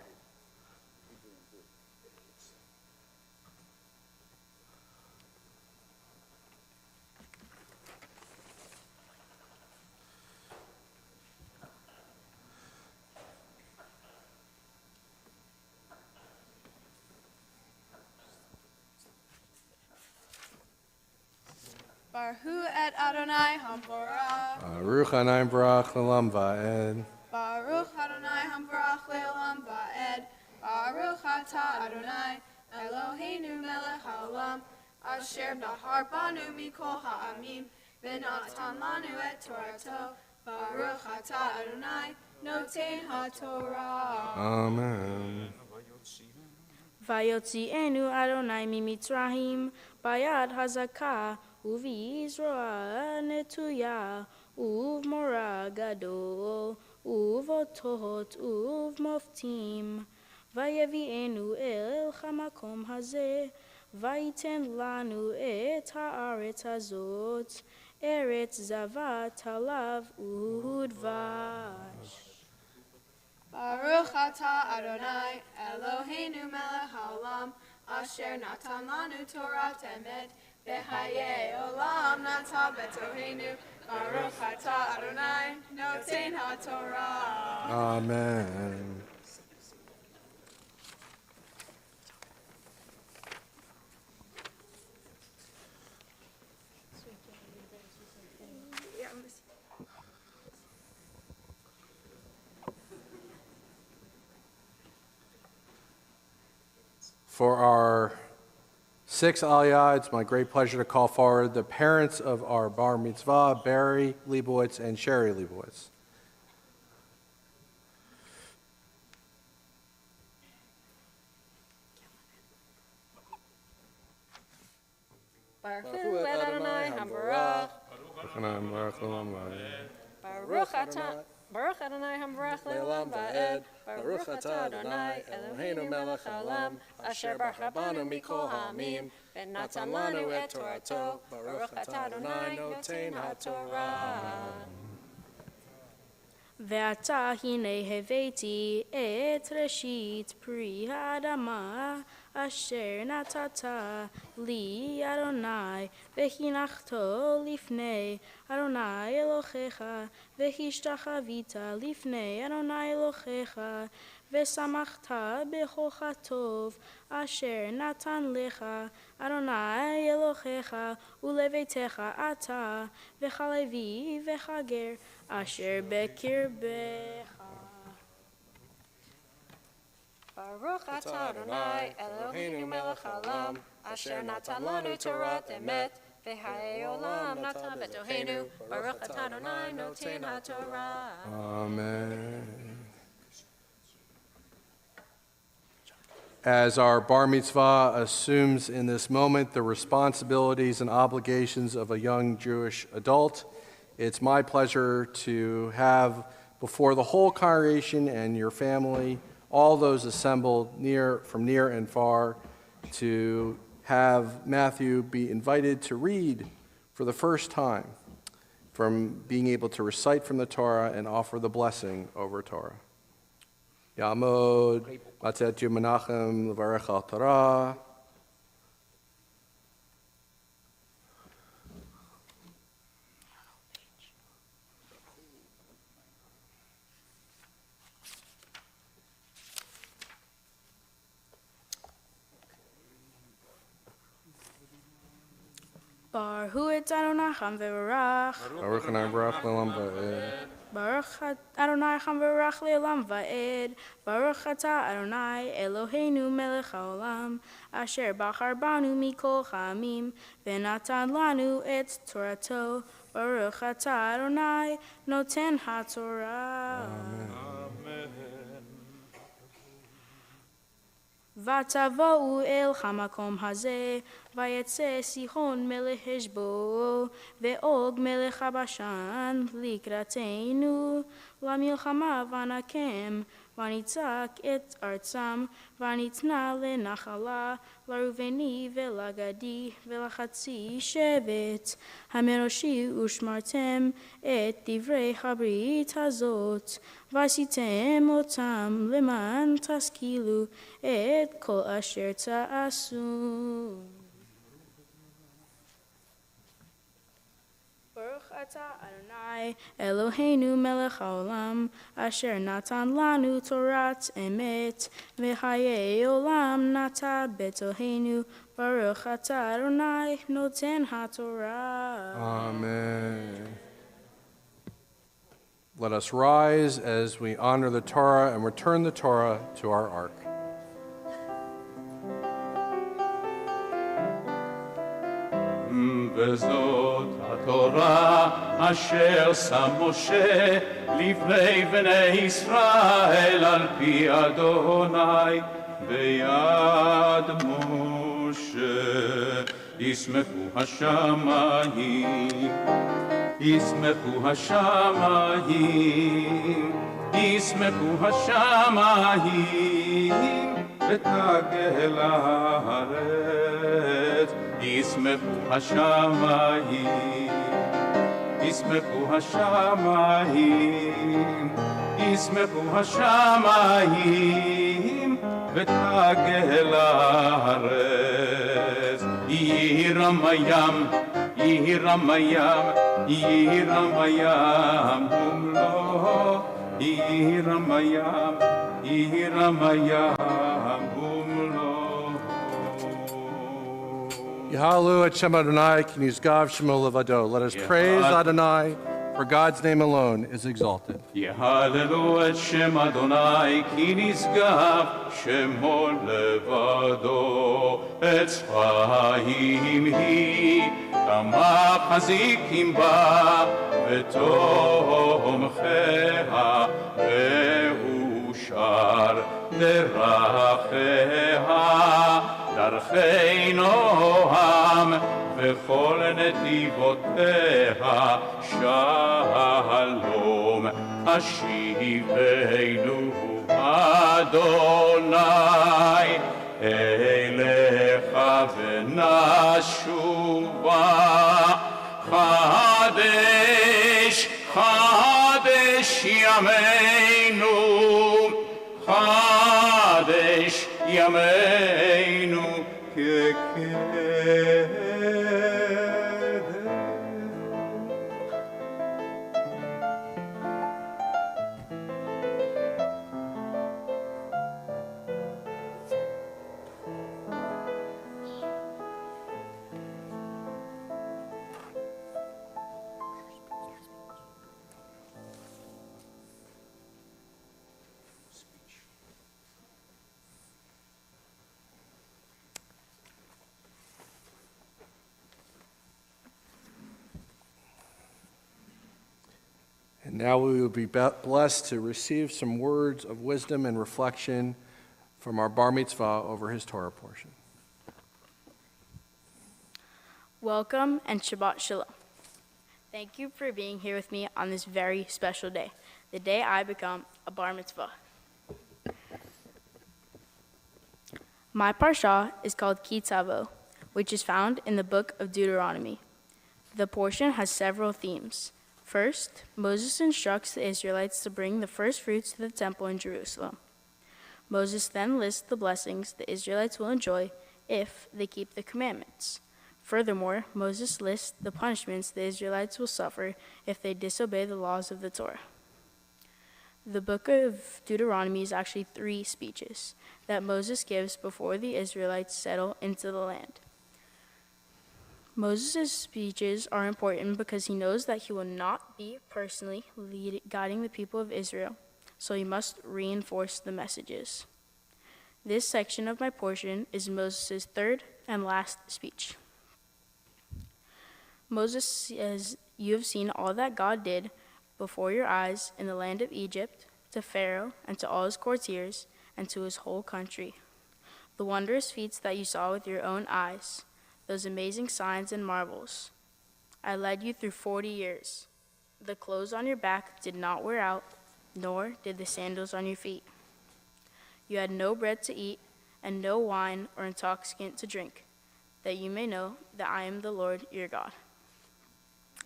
Baruch et Adonai Hamvarach. Baruch Hanayim V'rach L'olam Va'ed. Baruch Adonai Hamvarach Le'olam Va'ed. Baruch Atah Adonai Eloheinu melech haolam, asher bachar banu mikol ha'amim, v'natan lanu et Torato. Baruch Atah Adonai noten ha'Torah. Amen. Vayotzienu Adonai mimitzrahim, bayad hazakah, uvi'izroa netuya, uvmora gadol, uvotot, uvmoftim. Vayevi'enu el hamakom hazeh, vayiten lanu et haaretz hazot, eretz zavat halav udvash. Baruch Atah Adonai Eloheinu melech haolam, asher natan lanu Torah emet, v'chayei olam nata betohenu. Baruch Atah Adonai noten ha'Torah. Amen. For our sixth Aliyah, it's my great pleasure to call forward the parents of our bar mitzvah, Barry Liebowitz and Sherry Liebowitz. Baruch Hu et Adonai Hamvarach. Baruch Adonai Hamvarach Le'olam Va'ed. Baruch Atah Adonai Eloheinu melech haolam, asher bachar banu mikol ha'amim, v'natan lanu et Torato. Baruch Atah Adonai noten ha'Torah. ועתה הנה הבאתי את ראשית פרי האדמה אשר נתת לי אדוני, והנחתו לפני אדוני אלוהיך, והשתחווית לפני אדוני אלוהיך, ושמחת בכוח הטוב אשר נתן לך אדוני אלוהיך, ולביתך אתה, וכלוי וכגר אשר בקרבך. Baruch Atah Adonai Eloheinu melech haolam, asher natan lanu Torah emet, v'chayei olam nata betohenu. Baruch Atah Adonai noten ha'Torah. Amen. As our bar mitzvah assumes in this moment the responsibilities and obligations of a young Jewish adult, it's my pleasure to have before the whole congregation and your family, all those assembled from near and far, to have Matthew be invited to read for the first time from being able to recite from the Torah and offer the blessing over Torah. Yamod, Matzet Menachem, Levarech al Torah. Baruch et Adonai Cham v'Barach. Baruch Adonai Barach Le'olam Va'ed. Baruch Adonai Cham v'Barach Le'olam Va'ed. Baruch atah Adonai Eloheinu melech haolam, asher bachar banu mikol ha'amim, v'natan lanu et Torato. Baruch atah Adonai noten ha'Torah. Amen. ותבואו אל המקום הזה, ויצא סיחון מלך השבוע, ואוג מלך הבשן לקראתנו, למלחמה ונקם, וניצק את ארצם, וניתנה לנחלה, לראובני ולגדי, ולחצי שבט, המראשי ושמרתם את דברי הברית הזאת, ועשיתם אותם למען תשכילו את כל אשר תעשו. ברוך אתה אדוני אלוהינו מלך העולם, אשר נתן לנו תורת אמת, וחיי עולם נטע בתוכנו. ברוך אתה אדוני נותן התורה. Amen. Let us rise as we honor the Torah and return the Torah to our ark. וזאת התורה אשר שם משה לפני בני ישראל על פי אדוני ביד משה. ישמחו השמיים, ישמחו השמיים, ישמחו השמיים, ותגל הארץ. ישמחו השמיים, ישמחו השמיים, ישמחו השמיים, ותגל הארץ. יירם הים, יירם הים, יירם הים ומלואו, יירם הים, יירם הים ומלואו. Yahalu et Shem Adonai, Kenizgav Shemo Levado. Let us praise Adonai, for God's name alone is exalted. יהללו את שם אדוני כי נשגב שמו לבדו. עץ חיים היא כמה חזיקים בה ותומכיה מאושר דרכיה. דרכי נועם וכל נתיבותיה שלום. השיבנו אדוני אליך ונשובה. חדש חדש ימינו, חדש ימינו כקדם. And now we will be blessed to receive some words of wisdom and reflection from our bar mitzvah over his Torah portion. Welcome and Shabbat Shalom. Thank you for being here with me on this very special day, the day I become a bar mitzvah. My parsha is called Ki Tavo, which is found in the book of Deuteronomy. The portion has several themes. First, Moses instructs the Israelites to bring the first fruits to the temple in Jerusalem. Moses then lists the blessings the Israelites will enjoy if they keep the commandments. Furthermore, Moses lists the punishments the Israelites will suffer if they disobey the laws of the Torah. The book of Deuteronomy is actually 3 speeches that Moses gives before the Israelites settle into the land. Moses' speeches are important because he knows that he will not be personally guiding the people of Israel, so he must reinforce the messages. This section of my portion is Moses' 3rd and last speech. Moses says, "You have seen all that God did before your eyes in the land of Egypt, to Pharaoh and to all his courtiers and to his whole country. The wondrous feats that you saw with your own eyes, those amazing signs and marvels. I led you through 40 years. The clothes on your back did not wear out, nor did the sandals on your feet. You had no bread to eat and no wine or intoxicant to drink, that you may know that I am the Lord your God."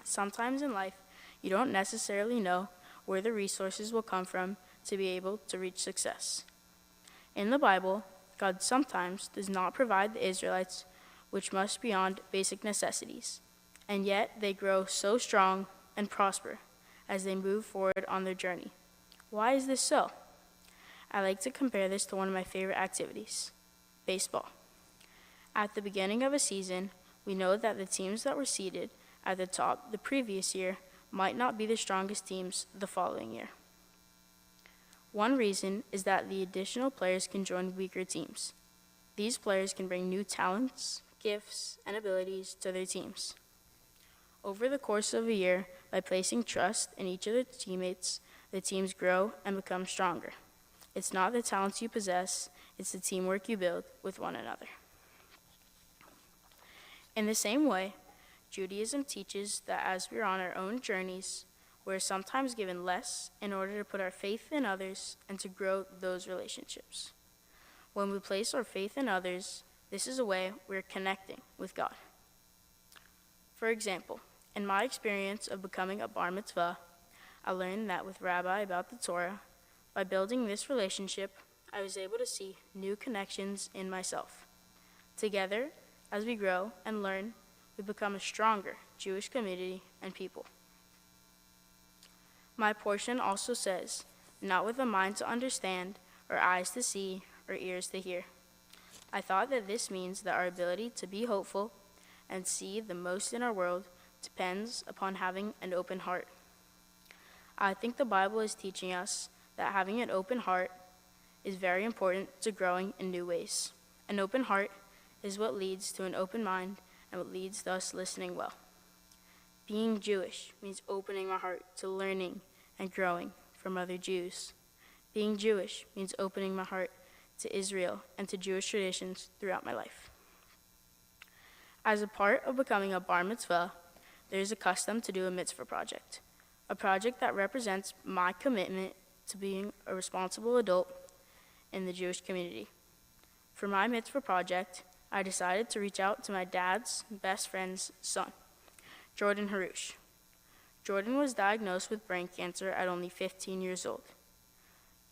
Sometimes in life, you don't necessarily know where the resources will come from to be able to reach success. In the Bible, God sometimes does not provide the Israelites which must beyond basic necessities, and yet they grow so strong and prosper as they move forward on their journey. Why is this so? I like to compare this to one of my favorite activities, baseball. At the beginning of a season, we know that the teams that were seeded at the top the previous year might not be the strongest teams the following year. One reason is that the additional players can join weaker teams. These players can bring new talents, gifts, and abilities to their teams. Over the course of a year, by placing trust in each of the teammates, the teams grow and become stronger. It's not the talents you possess, it's the teamwork you build with one another. In the same way, Judaism teaches that as we're on our own journeys, we're sometimes given less in order to put our faith in others and to grow those relationships. When we place our faith in others, this is a way we're connecting with God. For example, in my experience of becoming a bar mitzvah, I learned that with Rabbi about the Torah, by building this relationship, I was able to see new connections in myself. Together, as we grow and learn, we become a stronger Jewish community and people. My portion also says, "Not with a mind to understand, or eyes to see, or ears to hear." I thought that this means that our ability to be hopeful and see the most in our world depends upon having an open heart. I think the Bible is teaching us that having an open heart is very important to growing in new ways. An open heart is what leads to an open mind and what leads to us listening well. Being Jewish means opening my heart to learning and growing from other Jews. Being Jewish means opening my heart to Israel and to Jewish traditions throughout my life. As a part of becoming a bar mitzvah, there is a custom to do a mitzvah project, a project that represents my commitment to being a responsible adult in the Jewish community. For my mitzvah project, I decided to reach out to my dad's best friend's son, Jordan Harush. Jordan was diagnosed with brain cancer at only 15 years old.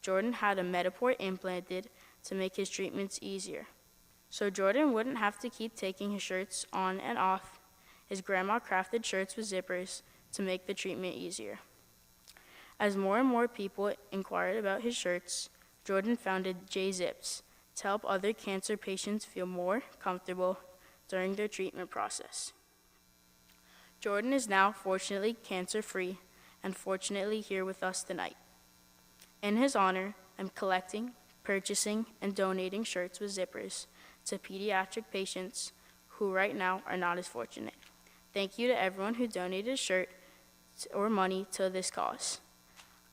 Jordan had a Metaport implanted to make his treatments easier, so Jordan wouldn't have to keep taking his shirts on and off. His grandma crafted shirts with zippers to make the treatment easier. As more and more people inquired about his shirts, Jordan founded J-Zips to help other cancer patients feel more comfortable during their treatment process. Jordan is now fortunately cancer-free and fortunately here with us tonight. In his honor, I'm collecting, purchasing, and donating shirts with zippers to pediatric patients who right now are not as fortunate. Thank you to everyone who donated a shirt or money to this cause.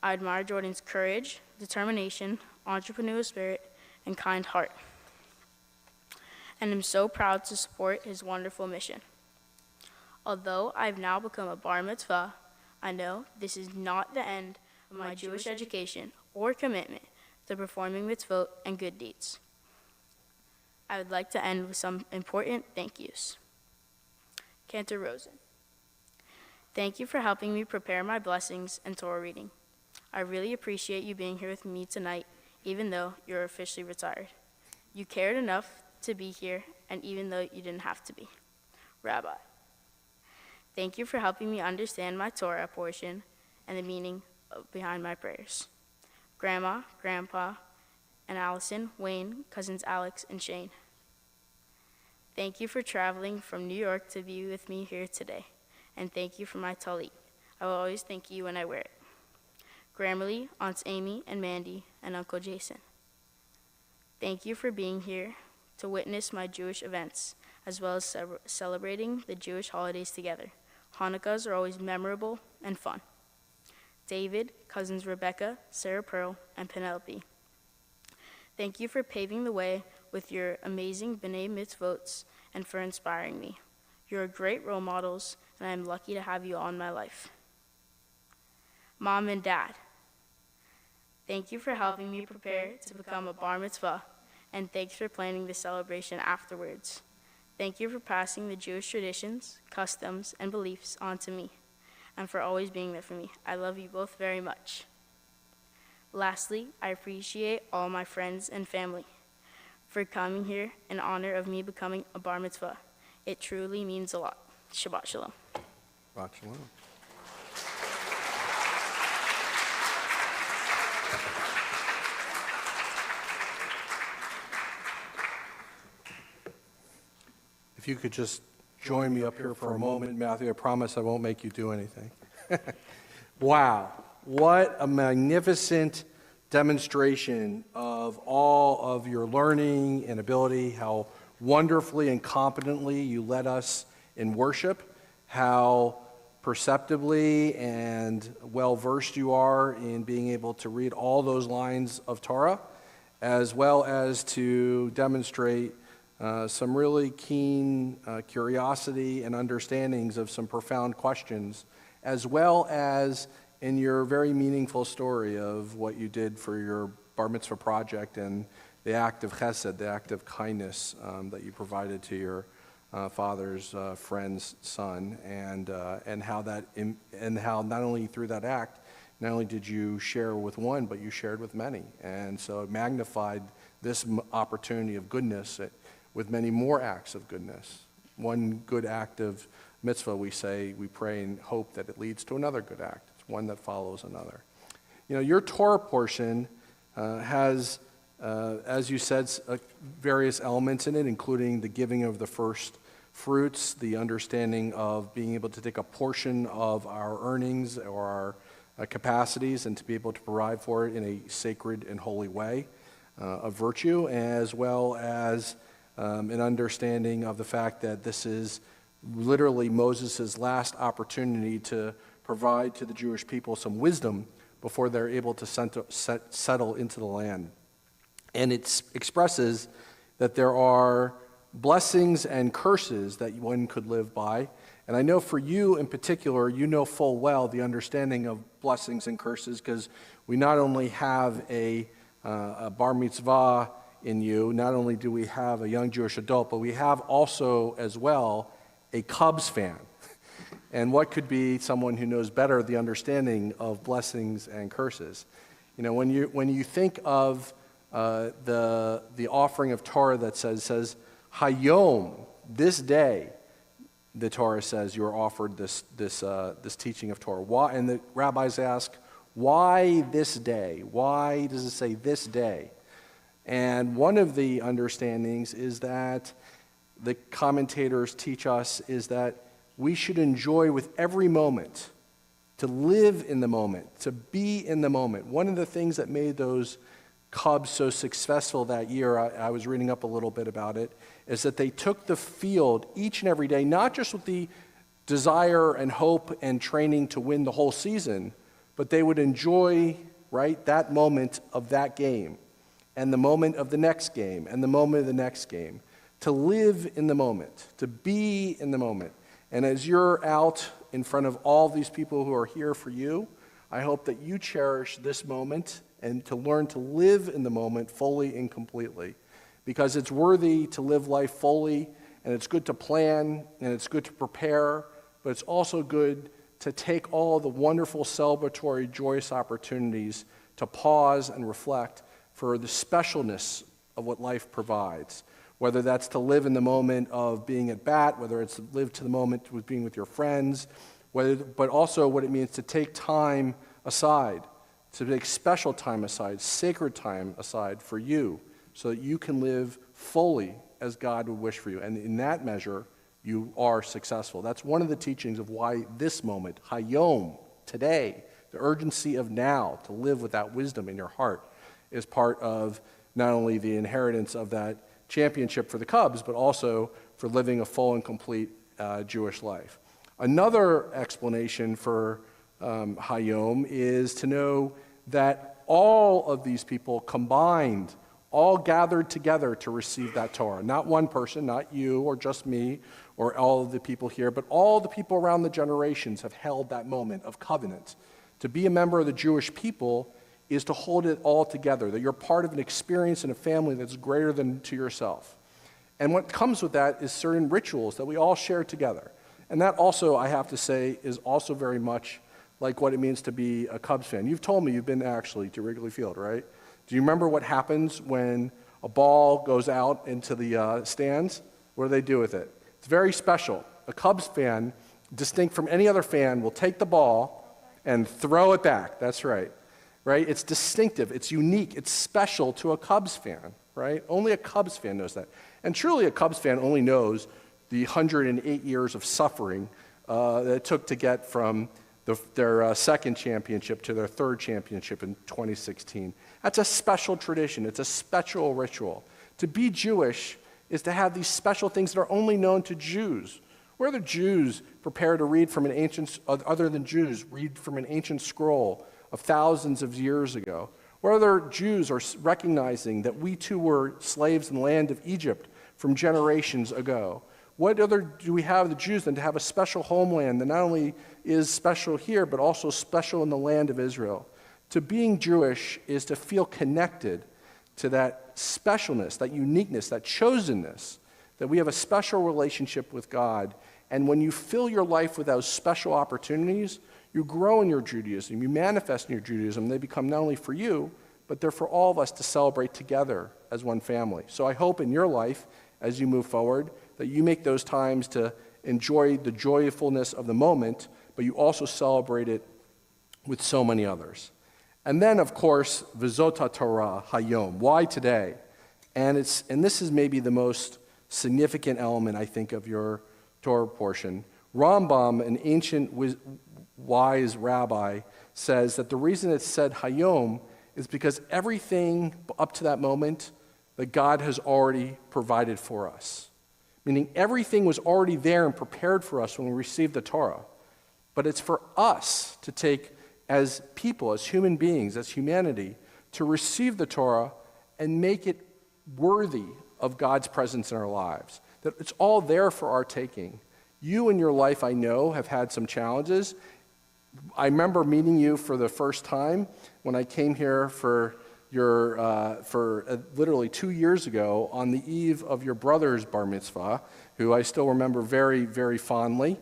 I admire Jordan's courage, determination, entrepreneurial spirit, and kind heart, and am so proud to support his wonderful mission. Although I have now become a bar mitzvah, I know this is not the end of my Jewish education or commitment to performing mitzvot and good deeds. I would like to end with some important thank yous. Cantor Rosen. Thank you for helping me prepare my blessings and Torah reading. I really appreciate you being here with me tonight, even though you're officially retired. You cared enough to be here, and even though you didn't have to be. Rabbi. Thank you for helping me understand my Torah portion and the meaning behind my prayers. Grandma, Grandpa, and Allison, Wayne, cousins Alex, and Shane. Thank you for traveling from New York to be with me here today. And thank you for my talit. I will always thank you when I wear it. Grammarly, Aunts Amy and Mandy, and Uncle Jason. Thank you for being here to witness my Jewish events, as well as celebrating the Jewish holidays together. Hanukkahs are always memorable and fun. David, cousins Rebecca, Sarah Pearl, and Penelope. Thank you for paving the way with your amazing B'nai Mitzvot and for inspiring me. You are great role models, and I am lucky to have you all in my life. Mom and Dad, thank you for helping me prepare to become a bar mitzvah, and thanks for planning the celebration afterwards. Thank you for passing the Jewish traditions, customs, and beliefs on to me, and for always being there for me. I love you both very much. Lastly, I appreciate all my friends and family for coming here in honor of me becoming a bar mitzvah. It truly means a lot. Shabbat Shalom. Shabbat Shalom. If you could just join me up here for a moment, Matthew, I promise I won't make you do anything. Wow, what a magnificent demonstration of all of your learning and ability, how wonderfully and competently you led us in worship, how perceptibly and well-versed you are in being able to read all those lines of Torah, as well as to demonstrate some really keen curiosity and understandings of some profound questions, as well as in your very meaningful story of what you did for your bar mitzvah project and the act of chesed, the act of kindness that you provided to your father's friend's son, and how not only through that act, not only did you share with one, but you shared with many, and so it magnified this opportunity of goodness with many more acts of goodness. One good act of mitzvah, we pray and hope that it leads to another good act. It's one that follows another. You know, your Torah portion has, as you said, various elements in it, including the giving of the first fruits, the understanding of being able to take a portion of our earnings or our capacities and to be able to provide for it in a sacred and holy way of virtue, as well as an understanding of the fact that this is literally Moses' last opportunity to provide to the Jewish people some wisdom before they're able to settle into the land. And it expresses that there are blessings and curses that one could live by. And I know for you in particular, you know full well the understanding of blessings and curses, because we not only have a bar mitzvah in you, not only do we have a young Jewish adult, but we have also as well a Cubs fan. And what could be someone who knows better the understanding of blessings and curses? You know, when you think of the offering of Torah that says Hayom, this day, the Torah says you are offered this teaching of Torah. Why? And the rabbis ask, why this day? Why does it say this day? And one of the understandings is that the commentators teach us is that we should enjoy with every moment, to live in the moment, to be in the moment. One of the things that made those Cubs so successful that year, I was reading up a little bit about it, is that they took the field each and every day, not just with the desire and hope and training to win the whole season, but they would enjoy, right, that moment of that game, and the moment of the next game, and the moment of the next game. To live in the moment, to be in the moment. And as you're out in front of all these people who are here for you, I hope that you cherish this moment and to learn to live in the moment fully and completely. because it's worthy to live life fully, and it's good to plan, and it's good to prepare, but it's also good to take all the wonderful celebratory, joyous opportunities to pause and reflect for the specialness of what life provides, whether that's to live in the moment of being at bat, whether it's to live to the moment with being with your friends, but also what it means to take time aside, to take special time aside, sacred time aside for you, so that you can live fully as God would wish for you. And in that measure, you are successful. That's one of the teachings of why this moment, Hayom, today, the urgency of now, to live with that wisdom in your heart, is part of not only the inheritance of that championship for the Cubs, but also for living a full and complete Jewish life. Another explanation for Hayom is to know that all of these people combined, all gathered together to receive that Torah. Not one person, not you or just me or all of the people here, but all the people around the generations have held that moment of covenant. To be a member of the Jewish people is to hold it all together, that you're part of an experience in a family that's greater than to yourself. And what comes with that is certain rituals that we all share together. And that also, I have to say, is also very much like what it means to be a Cubs fan. You've told me you've been actually to Wrigley Field, right? Do you remember what happens when a ball goes out into the stands? What do they do with it? It's very special. A Cubs fan, distinct from any other fan, will take the ball and throw it back. That's right. Right? It's distinctive. It's unique. It's special to a Cubs fan, right? Only a Cubs fan knows that. And truly, a Cubs fan only knows the 108 years of suffering that it took to get from their second championship to their third championship in 2016. That's a special tradition. It's a special ritual. To be Jewish is to have these special things that are only known to Jews. Where are the Jews prepared to read from an ancient, other than Jews, read from an ancient scroll of thousands of years ago? Where other Jews are recognizing that we too were slaves in the land of Egypt from generations ago? What other do we have the Jews than to have a special homeland that not only is special here, but also special in the land of Israel? To being Jewish is to feel connected to that specialness, that uniqueness, that chosenness, that we have a special relationship with God. And when you fill your life with those special opportunities, you grow in your Judaism, you manifest in your Judaism. They become not only for you, but they're for all of us to celebrate together as one family. So I hope in your life, as you move forward, that you make those times to enjoy the joyfulness of the moment, but you also celebrate it with so many others. And then, of course, V'zot Torah Hayom. Why today? And this is maybe the most significant element, I think, of your Torah portion. Rambam, an ancient wise rabbi, says that the reason it's said Hayom is because everything up to that moment that God has already provided for us. Meaning everything was already there and prepared for us when we received the Torah. But it's for us to take as people, as human beings, as humanity, to receive the Torah and make it worthy of God's presence in our lives. That it's all there for our taking. You in your life, I know, have had some challenges. I remember meeting you for the first time when I came here for literally 2 years ago on the eve of your brother's bar mitzvah, who I still remember very, very fondly.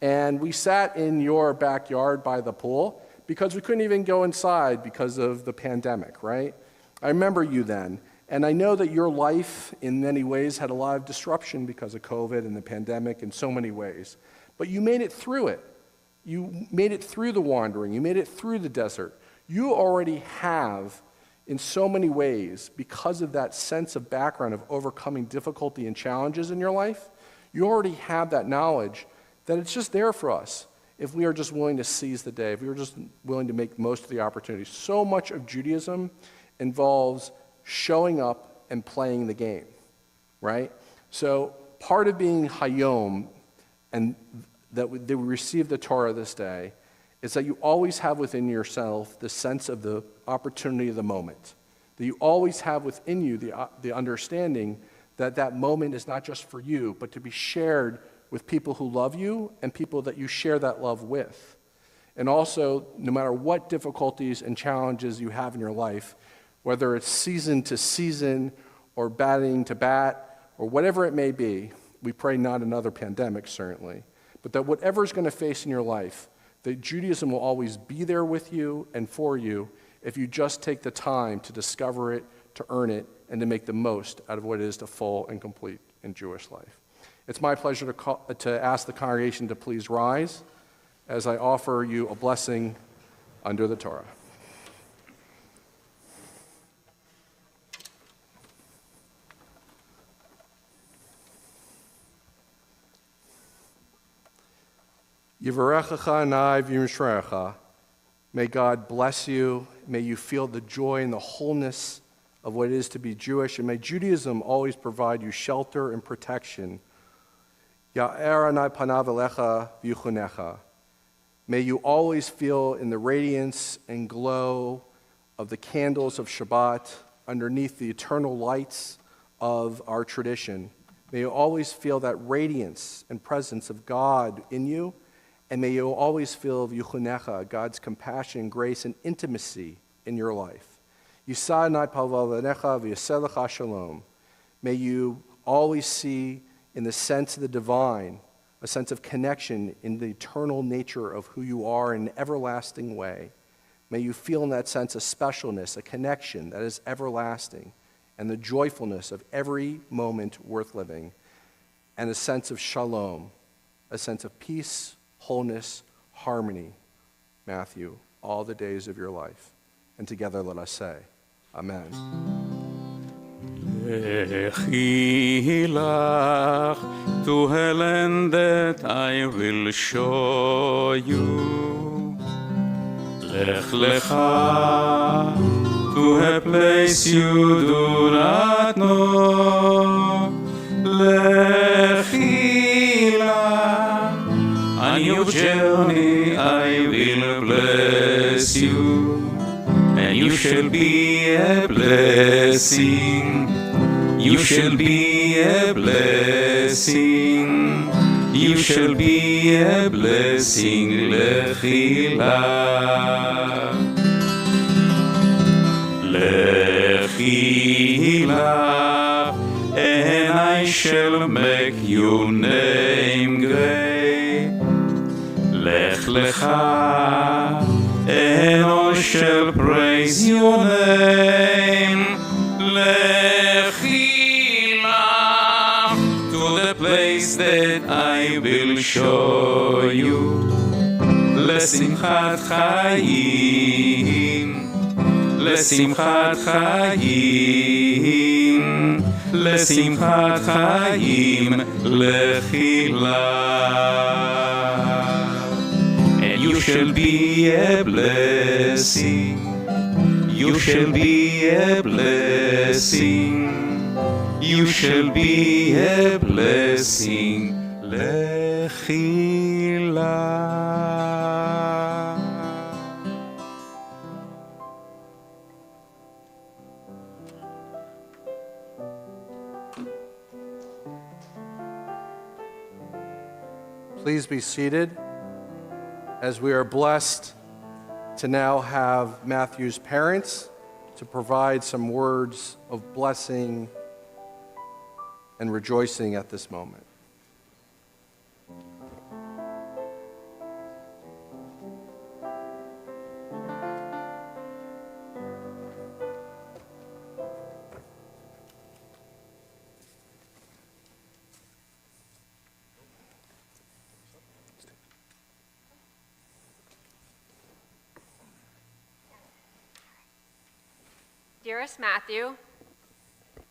And we sat in your backyard by the pool because we couldn't even go inside because of the pandemic, right? I remember you then. And I know that your life in many ways had a lot of disruption because of COVID and the pandemic in so many ways. But you made it through it. You made it through the wandering. You made it through the desert. You already have, in so many ways, because of that sense of background of overcoming difficulty and challenges in your life, you already have that knowledge that it's just there for us if we are just willing to seize the day, if we are just willing to make most of the opportunities. So much of Judaism involves showing up and playing the game, right? So part of being Hayom and that we receive the Torah this day is that you always have within yourself the sense of the opportunity of the moment, that you always have within you the understanding that that moment is not just for you, but to be shared with people who love you and people that you share that love with. And also, no matter what difficulties and challenges you have in your life, whether it's season to season or batting to bat, or whatever it may be. We pray not another pandemic, certainly, but that whatever's going to face in your life, that Judaism will always be there with you and for you if you just take the time to discover it, to earn it, and to make the most out of what it is to full and complete in Jewish life. It's my pleasure to ask the congregation to please rise as I offer you a blessing under the Torah. Yivarechecha Anai v'yimshrecha. May God bless you. May you feel the joy and the wholeness of what it is to be Jewish. And may Judaism always provide you shelter and protection. Ya'er Anai panav elecha v'yuchunecha. May you always feel in the radiance and glow of the candles of Shabbat underneath the eternal lights of our tradition. May you always feel that radiance and presence of God in you. And may you always feel Yuchunecha, God's compassion, grace, and intimacy in your life. Yisadnai palvalenecha v'yaselecha shalom. May you always see in the sense of the divine, a sense of connection in the eternal nature of who you are in an everlasting way. May you feel in that sense a specialness, a connection that is everlasting, and the joyfulness of every moment worth living, and a sense of shalom, a sense of peace, wholeness, harmony, Matthew, all the days of your life. And together let us say, Amen. Lechi lach to a land that I will show you. Lech lecha to a place you do not know. Lechi lach. On your journey I will bless you, and you shall be a blessing. You shall be a blessing. You shall be a blessing. Lechi lach. Lechi lach, and I shall make your name great. Lech lecha, and all shall praise your name. Lechi lach, to the place that I will show you. Lesimchat chayim, lesimchat chayim, lesimchat chayim, lechi lach. You shall be a blessing. You shall be a blessing. You shall be a blessing. Lechi lach. Please be seated. As we are blessed to now have Matthew's parents to provide some words of blessing and rejoicing at this moment. Dearest Matthew,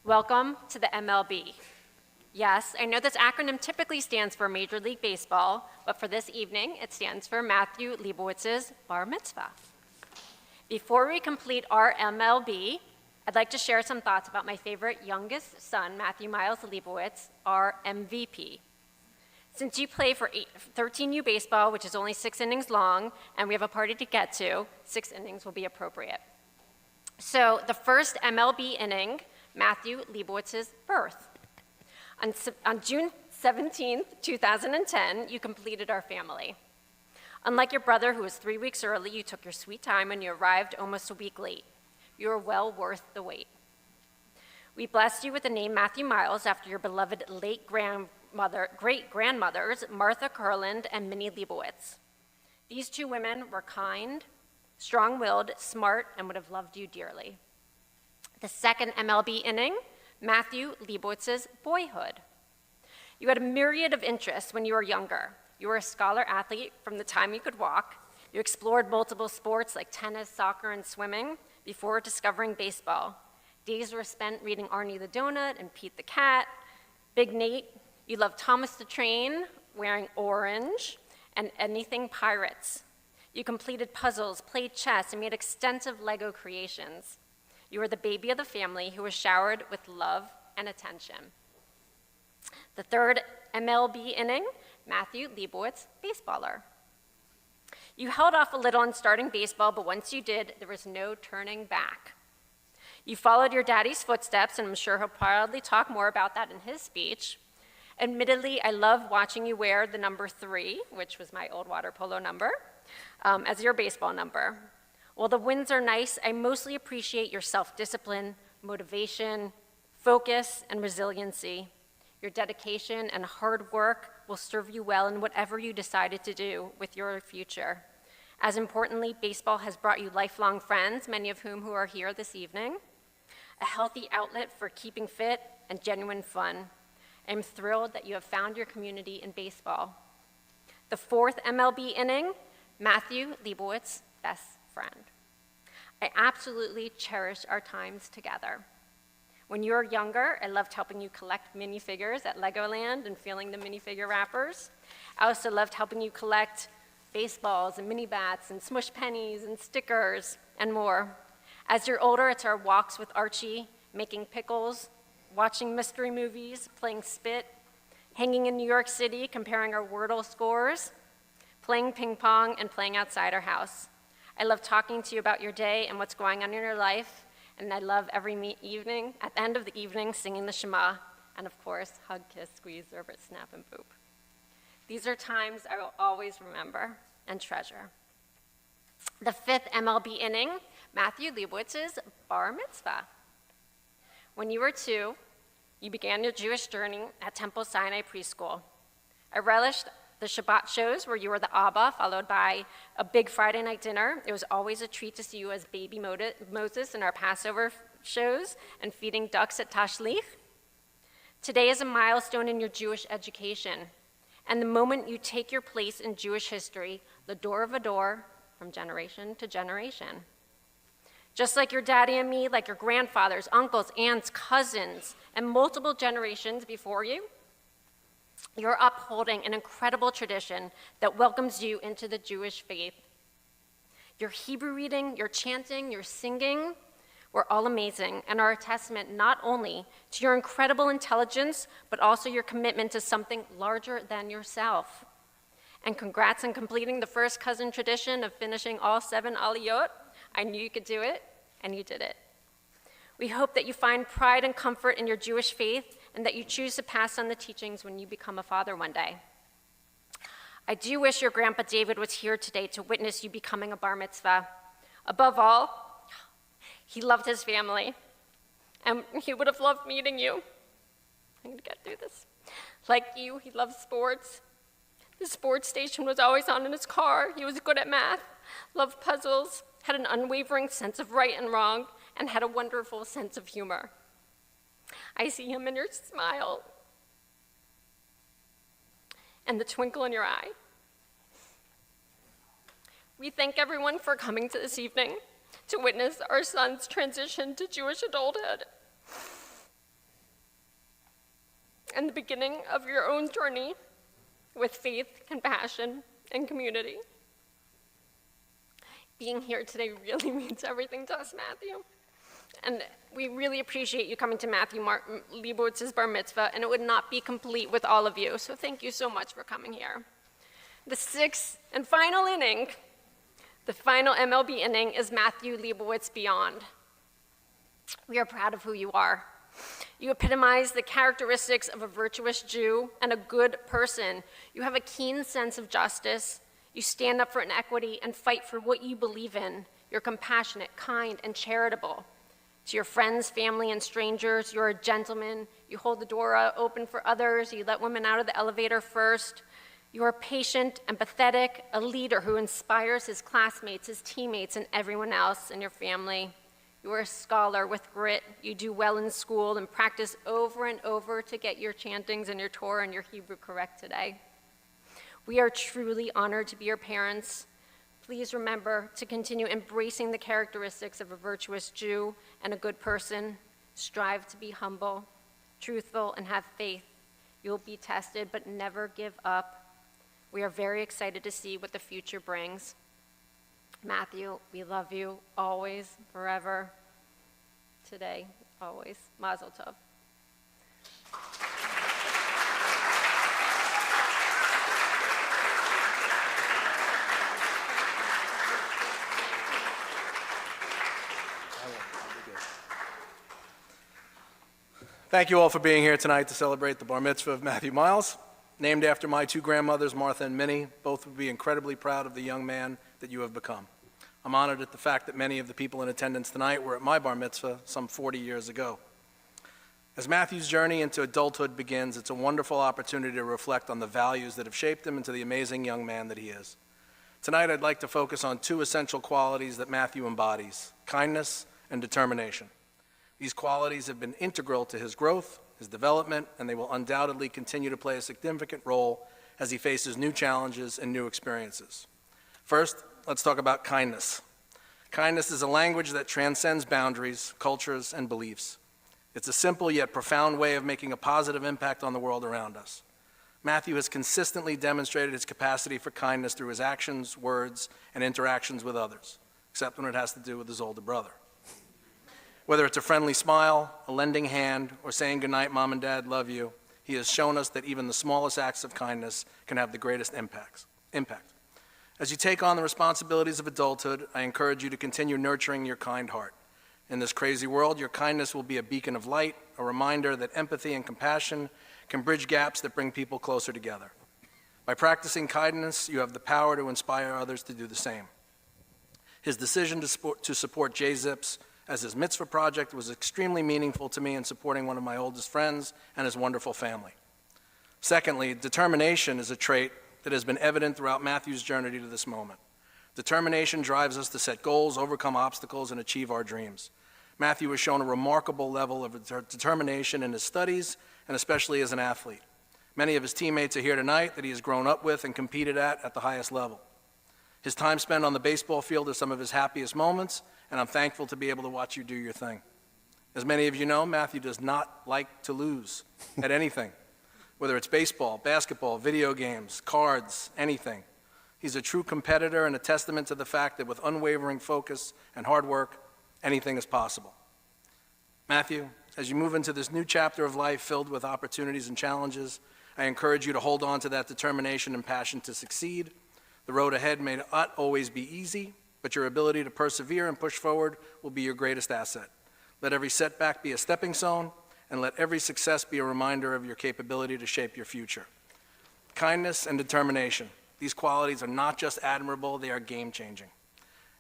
welcome to the MLB. Yes, I know this acronym typically stands for Major League Baseball, but for this evening, it stands for Matthew Liebowitz's Bar Mitzvah. Before we complete our MLB, I'd like to share some thoughts about my favorite youngest son, Matthew Miles Liebowitz, our MVP. Since you play for 13U baseball, which is only 6 innings long, and we have a party to get to, 6 innings will be appropriate. So the first MLB inning, Matthew Liebowitz's birth. On June 17th, 2010, you completed our family. Unlike your brother, who was 3 weeks early, you took your sweet time and you arrived almost a week late. You are well worth the wait. We blessed you with the name Matthew Miles after your beloved great-grandmothers, Martha Kurland and Minnie Liebowitz. These two women were kind, strong-willed, smart, and would have loved you dearly. The second MLB inning, Matthew Liebowitz's boyhood. You had a myriad of interests when you were younger. You were a scholar athlete from the time you could walk. You explored multiple sports like tennis, soccer, and swimming before discovering baseball. Days were spent reading Arnie the Donut and Pete the Cat. Big Nate, you loved Thomas the Train, wearing orange, and anything pirates. You completed puzzles, played chess, and made extensive Lego creations. You were the baby of the family who was showered with love and attention. The third MLB inning, Matthew Liebowitz, baseballer. You held off a little on starting baseball, but once you did, there was no turning back. You followed your daddy's footsteps, and I'm sure he'll proudly talk more about that in his speech. Admittedly, I love watching you wear the number 3, which was my old water polo number, as your baseball number. While the wins are nice, I mostly appreciate your self-discipline, motivation, focus, and resiliency. Your dedication and hard work will serve you well in whatever you decided to do with your future. As importantly, baseball has brought you lifelong friends, many of whom who are here this evening, a healthy outlet for keeping fit and genuine fun. I'm thrilled that you have found your community in baseball. The fourth MLB inning, Matthew Liebowitz, best friend. I absolutely cherish our times together. When you were younger, I loved helping you collect minifigures at Legoland and feeling the minifigure wrappers. I also loved helping you collect baseballs and mini bats and smush pennies and stickers and more. As you're older, it's our walks with Archie, making pickles, watching mystery movies, playing spit, hanging in New York City, comparing our Wordle scores, playing ping pong, and playing outside our house. I love talking to you about your day and what's going on in your life, and I love every evening, at the end of the evening, singing the Shema, and of course, hug, kiss, squeeze, orbit, snap, and poop. These are times I will always remember and treasure. The fifth MLB inning, Matthew Liebowitz's bar mitzvah. When you were 2, you began your Jewish journey at Temple Sinai Preschool. I relished the Shabbat shows where you were the Abba, followed by a big Friday night dinner. It was always a treat to see you as baby Moses in our Passover shows and feeding ducks at Tashlich. Today is a milestone in your Jewish education and the moment you take your place in Jewish history, the door of a door from generation to generation. Just like your daddy and me, like your grandfathers, uncles, aunts, cousins, and multiple generations before you, you're upholding an incredible tradition that welcomes you into the Jewish faith. Your Hebrew reading, your chanting, your singing were all amazing and are a testament not only to your incredible intelligence, but also your commitment to something larger than yourself. And congrats on completing the first cousin tradition of finishing all 7 aliyot. I knew you could do it, and you did it. We hope that you find pride and comfort in your Jewish faith and that you choose to pass on the teachings when you become a father one day. I do wish your grandpa David was here today to witness you becoming a bar mitzvah. Above all, he loved his family, and he would have loved meeting you. I'm gonna get through this. Like you, he loved sports. The sports station was always on in his car. He was good at math, loved puzzles, had an unwavering sense of right and wrong, and had a wonderful sense of humor. I see him in your smile and the twinkle in your eye. We thank everyone for coming to this evening to witness our son's transition to Jewish adulthood and the beginning of your own journey with faith, compassion, and community. Being here today really means everything to us, Matthew. And we really appreciate you coming to Matthew Liebowitz's bar mitzvah, and it would not be complete with all of you. So thank you so much for coming here. The 6th and final inning, the final MLB inning, is Matthew Liebowitz Beyond. We are proud of who you are. You epitomize the characteristics of a virtuous Jew and a good person. You have a keen sense of justice. You stand up for inequity and fight for what you believe in. You're compassionate, kind, and charitable. To your friends, family, and strangers, you're a gentleman. You hold the door open for others. You let women out of the elevator first. You are patient, empathetic, a leader who inspires his classmates, his teammates, and everyone else in your family. You are a scholar with grit. You do well in school and practice over and over to get your chantings and your Torah and your Hebrew correct today. We are truly honored to be your parents. Please remember to continue embracing the characteristics of a virtuous Jew and a good person. Strive to be humble, truthful, and have faith. You will be tested, but never give up. We are very excited to see what the future brings. Matthew, we love you always, forever, today, always. Mazel tov. Thank you all for being here tonight to celebrate the bar mitzvah of Matthew Miles. Named after my two grandmothers, Martha and Minnie, both would be incredibly proud of the young man that you have become. I'm honored at the fact that many of the people in attendance tonight were at my bar mitzvah some 40 years ago. As Matthew's journey into adulthood begins, it's a wonderful opportunity to reflect on the values that have shaped him into the amazing young man that he is. Tonight, I'd like to focus on two essential qualities that Matthew embodies: kindness and determination. These qualities have been integral to his growth, his development, and they will undoubtedly continue to play a significant role as he faces new challenges and new experiences. First, let's talk about kindness. Kindness is a language that transcends boundaries, cultures, and beliefs. It's a simple yet profound way of making a positive impact on the world around us. Matthew has consistently demonstrated his capacity for kindness through his actions, words, and interactions with others, except when it has to do with his older brother. Whether it's a friendly smile, a lending hand, or saying goodnight, Mom and Dad, love you, he has shown us that even the smallest acts of kindness can have the greatest impact. As you take on the responsibilities of adulthood, I encourage you to continue nurturing your kind heart. In this crazy world, your kindness will be a beacon of light, a reminder that empathy and compassion can bridge gaps that bring people closer together. By practicing kindness, you have the power to inspire others to do the same. His decision to support J-Zips as his mitzvah project was extremely meaningful to me in supporting one of my oldest friends and his wonderful family. Secondly, determination is a trait that has been evident throughout Matthew's journey to this moment. Determination drives us to set goals, overcome obstacles, and achieve our dreams. Matthew has shown a remarkable level of determination in his studies, and especially as an athlete. Many of his teammates are here tonight that he has grown up with and competed at the highest level. His time spent on the baseball field is some of his happiest moments, and I'm thankful to be able to watch you do your thing. As many of you know, Matthew does not like to lose at anything, whether it's baseball, basketball, video games, cards, anything. He's a true competitor and a testament to the fact that with unwavering focus and hard work, anything is possible. Matthew, as you move into this new chapter of life filled with opportunities and challenges, I encourage you to hold on to that determination and passion to succeed. The road ahead may not always be easy, but your ability to persevere and push forward will be your greatest asset. Let every setback be a stepping stone, and let every success be a reminder of your capability to shape your future. Kindness and determination. These qualities are not just admirable, they are game-changing.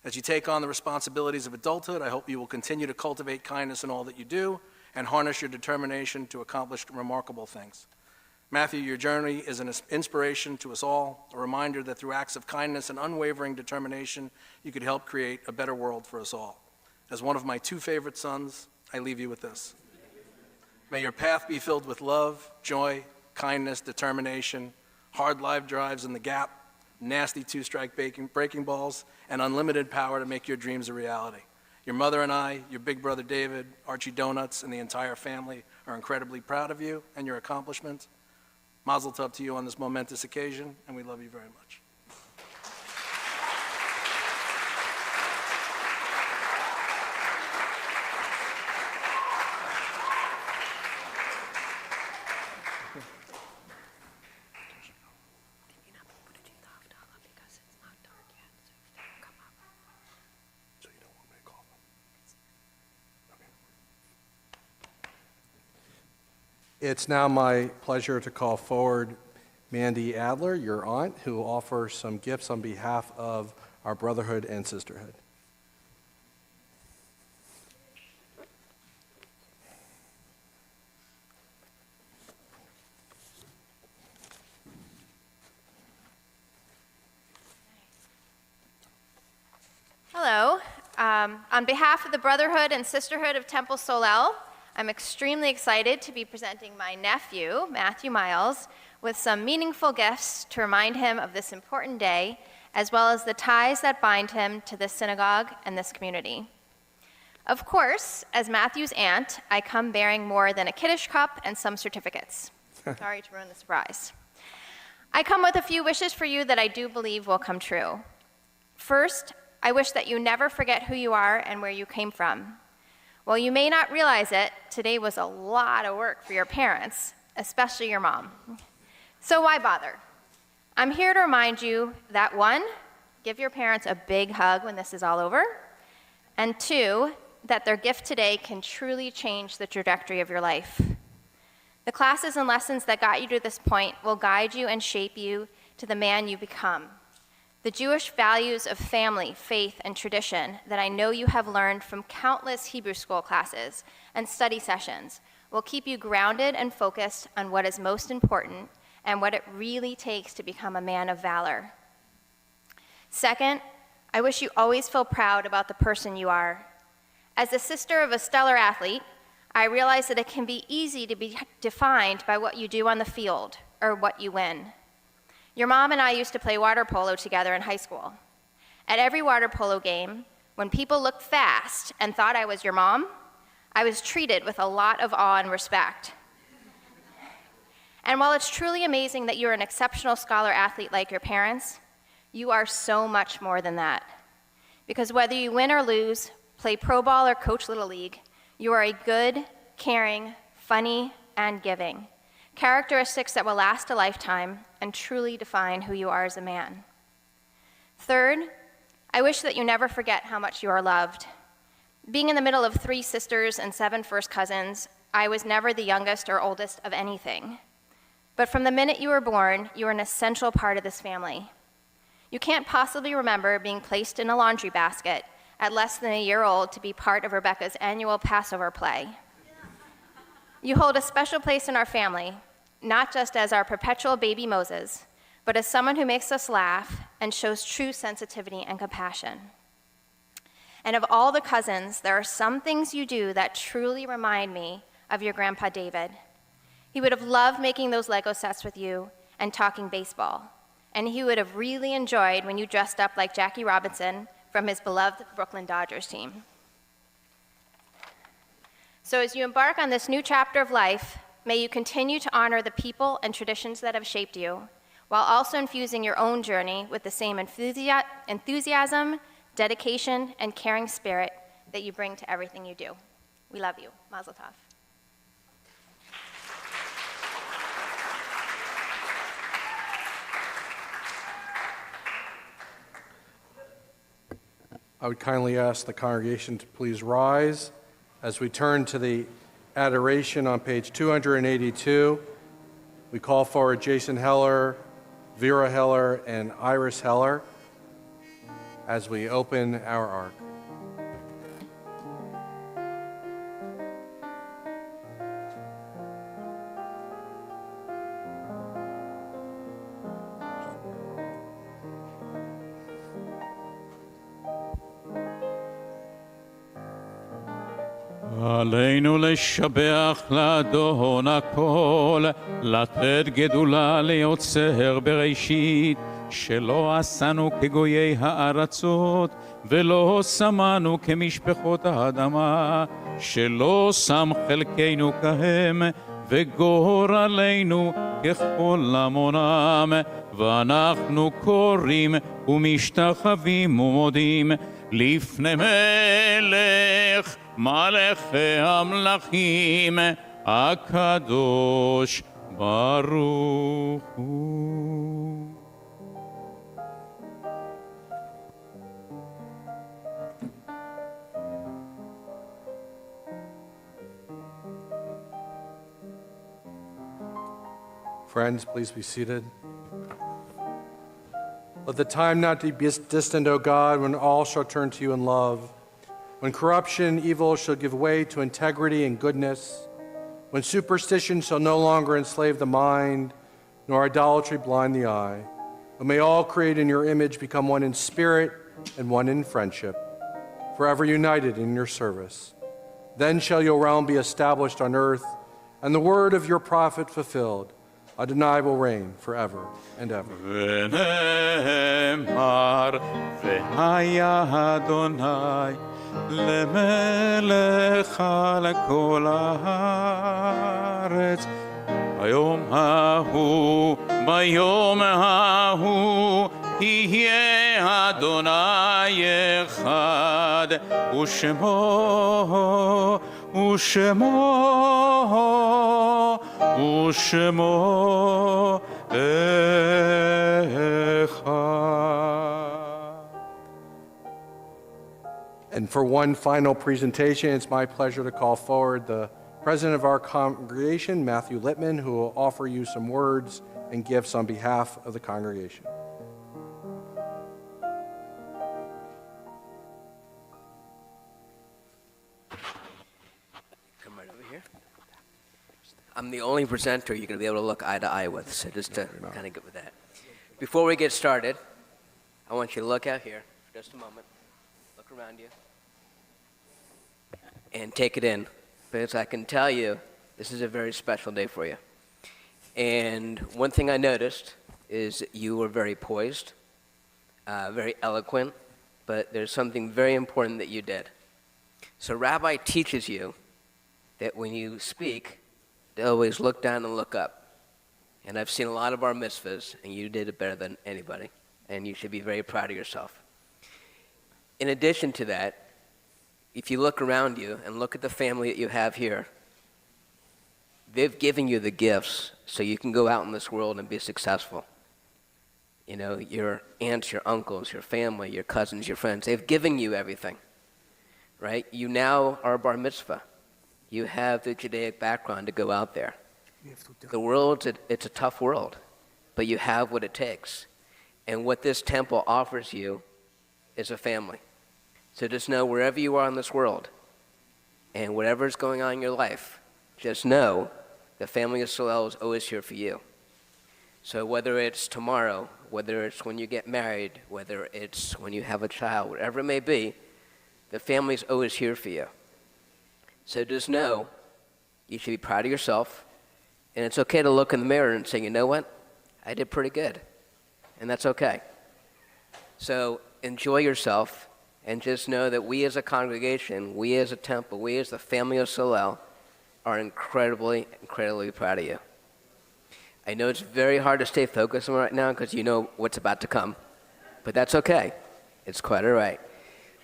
As you take on the responsibilities of adulthood, I hope you will continue to cultivate kindness in all that you do and harness your determination to accomplish remarkable things. Matthew, your journey is an inspiration to us all, a reminder that through acts of kindness and unwavering determination, you could help create a better world for us all. As one of my two favorite sons, I leave you with this. May your path be filled with love, joy, kindness, determination, hard life drives in the gap, nasty two-strike breaking balls, and unlimited power to make your dreams a reality. Your mother and I, your big brother David, Archie Donuts, and the entire family are incredibly proud of you and your accomplishments. Mazel tov to you on this momentous occasion, and we love you very much. It's now my pleasure to call forward Mandy Adler, your aunt, who will offer some gifts on behalf of our brotherhood and sisterhood. On behalf of the Brotherhood and Sisterhood of Temple Solel, I'm extremely excited to be presenting my nephew, Matthew Miles, with some meaningful gifts to remind him of this important day, as well as the ties that bind him to this synagogue and this community. Of course, as Matthew's aunt, I come bearing more than a Kiddush cup and some certificates. Sorry to ruin the surprise. I come with a few wishes for you that I do believe will come true. First, I wish that you never forget who you are and where you came from. While you may not realize it, today was a lot of work for your parents, especially your mom. So why bother? I'm here to remind you that 1, give your parents a big hug when this is all over, and 2, that their gift today can truly change the trajectory of your life. The classes and lessons that got you to this point will guide you and shape you to the man you become. The Jewish values of family, faith, and tradition that I know you have learned from countless Hebrew school classes and study sessions will keep you grounded and focused on what is most important and what it really takes to become a man of valor. Second, I wish you always feel proud about the person you are. As the sister of a stellar athlete, I realize that it can be easy to be defined by what you do on the field or what you win. Your mom and I used to play water polo together in high school. At every water polo game, when people looked fast and thought I was your mom, I was treated with a lot of awe and respect. And while it's truly amazing that you're an exceptional scholar athlete like your parents, you are so much more than that. Because whether you win or lose, play pro ball or coach Little League, you are a good, caring, funny, and giving. Characteristics that will last a lifetime and truly define who you are as a man. Third, I wish that you never forget how much you are loved. Being in the middle of 3 sisters and 7 first cousins, I was never the youngest or oldest of anything. But from the minute you were born, you were an essential part of this family. You can't possibly remember being placed in a laundry basket at less than a year old to be part of Rebecca's annual Passover play. You hold a special place in our family, not just as our perpetual baby Moses, but as someone who makes us laugh and shows true sensitivity and compassion. And of all the cousins, there are some things you do that truly remind me of your grandpa David. He would have loved making those Lego sets with you and talking baseball. And he would have really enjoyed when you dressed up like Jackie Robinson from his beloved Brooklyn Dodgers team. So as you embark on this new chapter of life, may you continue to honor the people and traditions that have shaped you, while also infusing your own journey with the same enthusiasm, dedication, and caring spirit that you bring to everything you do. We love you. Mazel tov. I would kindly ask the congregation to please rise as we turn to the adoration on page 282. We call forward Jason Heller, Vera Heller, and Iris Heller as we open our ark. עלינו לשבח לאדון הכל, לתת גדולה ליוצר בראשית, שלא עשנו כגויי הארצות, ולא שמנו כמשפחות האדמה, שלא שם חלקנו כהם, וגורלנו ככל המונם, ואנחנו קוראים ומשתחווים ומודים לפני מלך מלכי המלכים הקדוש ברוך הוא. Friends, please be seated. Let the time not be distant, O God, when all shall turn to you in love, when corruption and evil shall give way to integrity and goodness, when superstition shall no longer enslave the mind, nor idolatry blind the eye, but may all created in your image become one in spirit and one in friendship. forever united in your service. Then shall your realm be established on earth, and the word of your prophet fulfilled. Adonai will reign forever and ever. ונאמר, והיה אדוני למלך על כל הארץ. ביום ההוא יהיה אדוני אחד, ושמו אחד. And for one final presentation, it's my pleasure to call forward the president of our congregation, Matthew Littman, who will offer you some words and gifts on behalf of the congregation. Come right over here. I'm the only presenter you're going to be able to look eye to eye with, so just to kind of get with that. Before we get started, I want you to look out here for just a moment. Look around you. And take it in, because I can tell you this is a very special day for you. And one thing I noticed is that you were very poised, very eloquent, but there's something very important that you did. So Rabbi teaches you that when you speak, to always look down and look up. And I've seen a lot of bar mitzvahs, and you did it better than anybody, and you should be very proud of yourself. In addition to that, if you look around you and look at the family that you have here, they've given you the gifts so you can go out in this world and be successful. You know, your aunts, your uncles, your family, your cousins, your friends, they've given you everything, right? You now are a bar mitzvah. You have the Judaic background to go out there. The world, it's a tough world, but you have what it takes. And what this temple offers you is a family. So just know wherever you are in this world and whatever's going on in your life, just know the family of Soloist is always here for you. So whether it's tomorrow, whether it's when you get married, whether it's when you have a child, whatever it may be, the family's always here for you. So just know you should be proud of yourself, and it's okay to look in the mirror and say, you know what, I did pretty good, and that's okay. So enjoy yourself. And just know that we as a congregation, we as a temple, we as the family of Soloist are incredibly, incredibly proud of you. I know it's very hard to stay focused on right now because you know what's about to come. But that's okay. It's quite all right.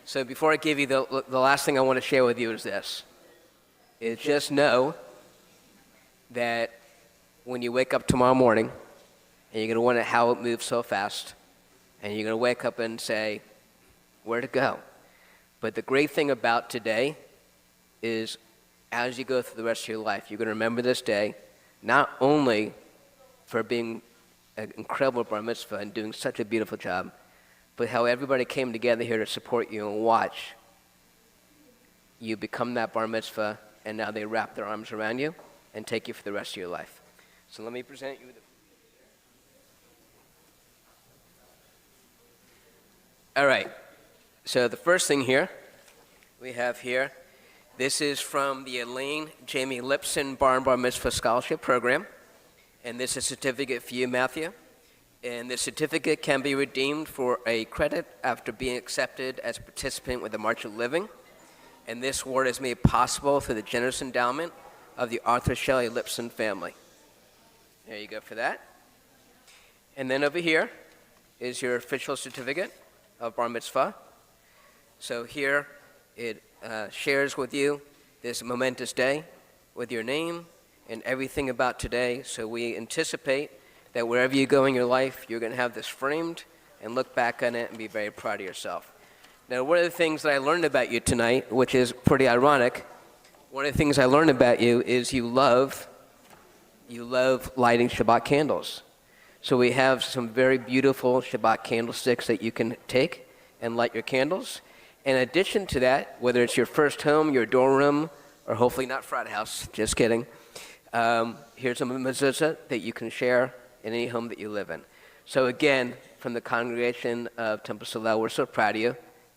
So before I give you the last thing I want to share with you is this. Is just know that when you wake up tomorrow morning, and you're going to wonder how it moves so fast, and you're going to wake up and say, where to go. But the great thing about today is as you go through the rest of your life, you're going to remember this day, not only for being an incredible bar mitzvah and doing such a beautiful job, but how everybody came together here to support you and watch you become that bar mitzvah, and now they wrap their arms around you and take you for the rest of your life. So let me present you with All right. So the first thing here, we have here, this is from the Elaine Jamie Lipson Bar and Bar Mitzvah Scholarship Program. And this is a certificate for you, Matthew. And the certificate can be redeemed for a credit after being accepted as a participant with the March of Living. And this award is made possible through the generous endowment of the Arthur Shelley Lipson family. There you go for that. And then over here is your official certificate of Bar Mitzvah. So here it shares with you this momentous day with your name and everything about today. So we anticipate that wherever you go in your life, you're going to have this framed and look back on it and be very proud of yourself. Now, one of the things that I learned about you tonight, which is pretty ironic, one of the things I learned about you is you love lighting Shabbat candles. So we have some very beautiful Shabbat candlesticks that you can take and light your candles. In addition to that, whether it's your first home, your dorm room, or hopefully not frat house, just kidding, here's a mezuzah that you can share in any home that you live in. So again, from the congregation of Temple Soloist, we're so proud of you,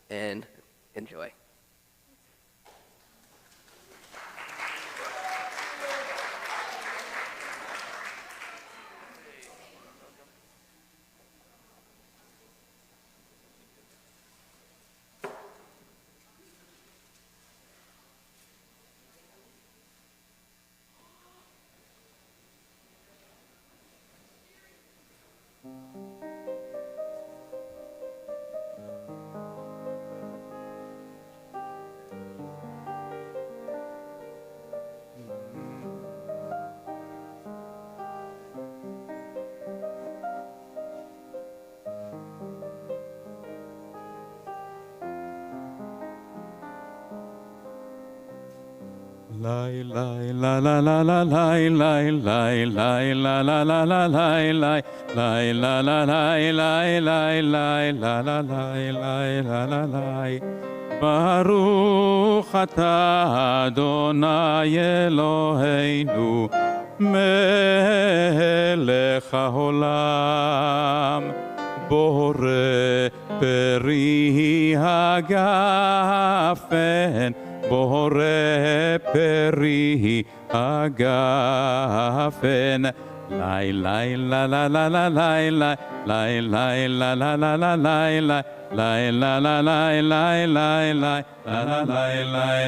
and enjoy. ברוך אתה אדוני אלוהינו מלך העולם בורא פרי הגפן בורא פרי הגפן לי לי לה לה לה לה לי לי לי לי לה לה לה לה לי לי לי לה לה לי לי לי לי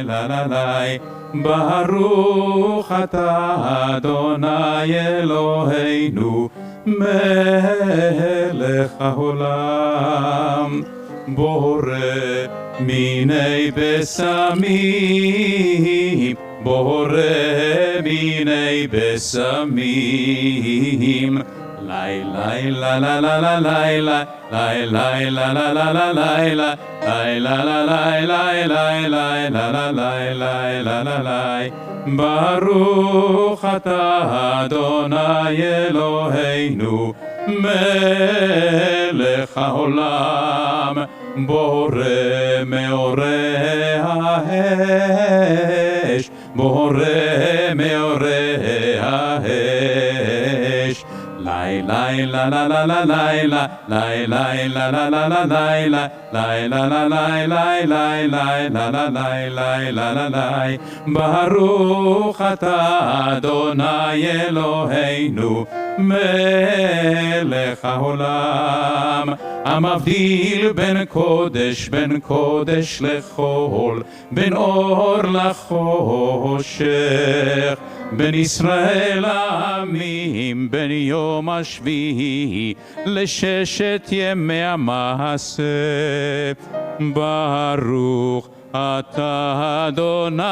לה לה לי ברוך אתה אדוני אלוהינו מלך העולם בורא מיני בשמים בורא מיני בשמים לי לי לה לה לה לה לי לי לי לי לה לה לה לה לי לי לי לה לה לי לי לי לי לה לה לי לי לה לה לי ברוך אתה אדוני אלוהינו מלך העולם בורא מאורי האש בורא מאורי האש לי לי לה לה לה לה לי לי לי לי לה לה לה לה לי לי לי לה לה לי לי לי לי לה לה לי לי לה לה לי ברוך אתה אדוני אלוהינו מלך העולם המבדיל בין קודש לחול בין אור לחושך בין ישראל לעמים בין יום השביעי לששת ימי המעשה ברוך אתה אדוני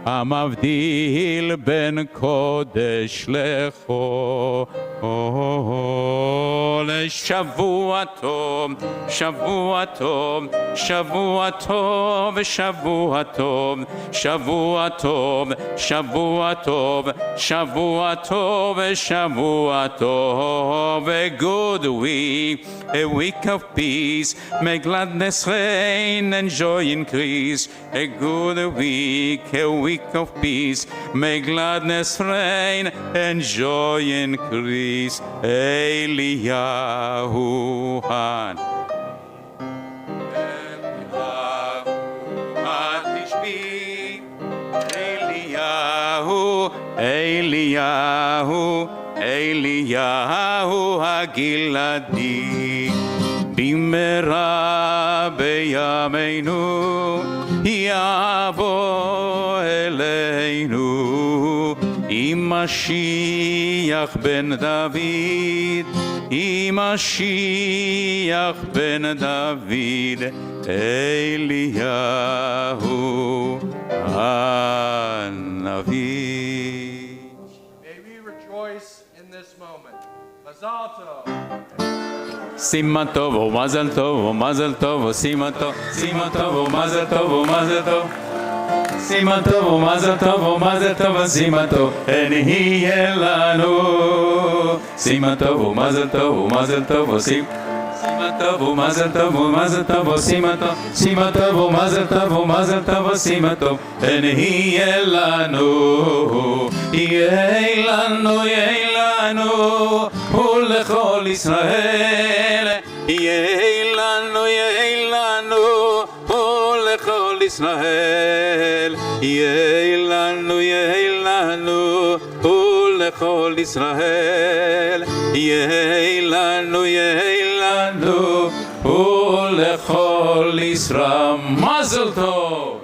המבדיל בין קודש לחול שבוע טוב שבוע טוב שבוע טוב שבוע טוב שבוע טוב שבוע טוב שבוע טוב שבוע טוב a good week a week of peace may gladness reign and joy increase a good week a week of peace may gladness reign and joy increase Eliyahu Han Tishbi Eliyahu Hagiladi Bimera Beyameinu Yavo Eleinu Mashiach ben David Mashiach ben David Eliyahu Hanavi. May we rejoice in this moment. Mazal tov. Siman tov, mazal tov, mazal tov, siman tov, mazal tov, mazal tov. Siman tov, mazal tov, siman tov, en hiye lanu. Siman tov, mazal tov, siman tov, mazal tov, siman tov, mazal tov, siman tov, en hiye lanu. Yeh lanu, ulechol Israel. Yeh lanu, ulechol Israel. Yeh lanu, ulechol Israel. Yeh lanu, ulechol Israel. Mazel tov.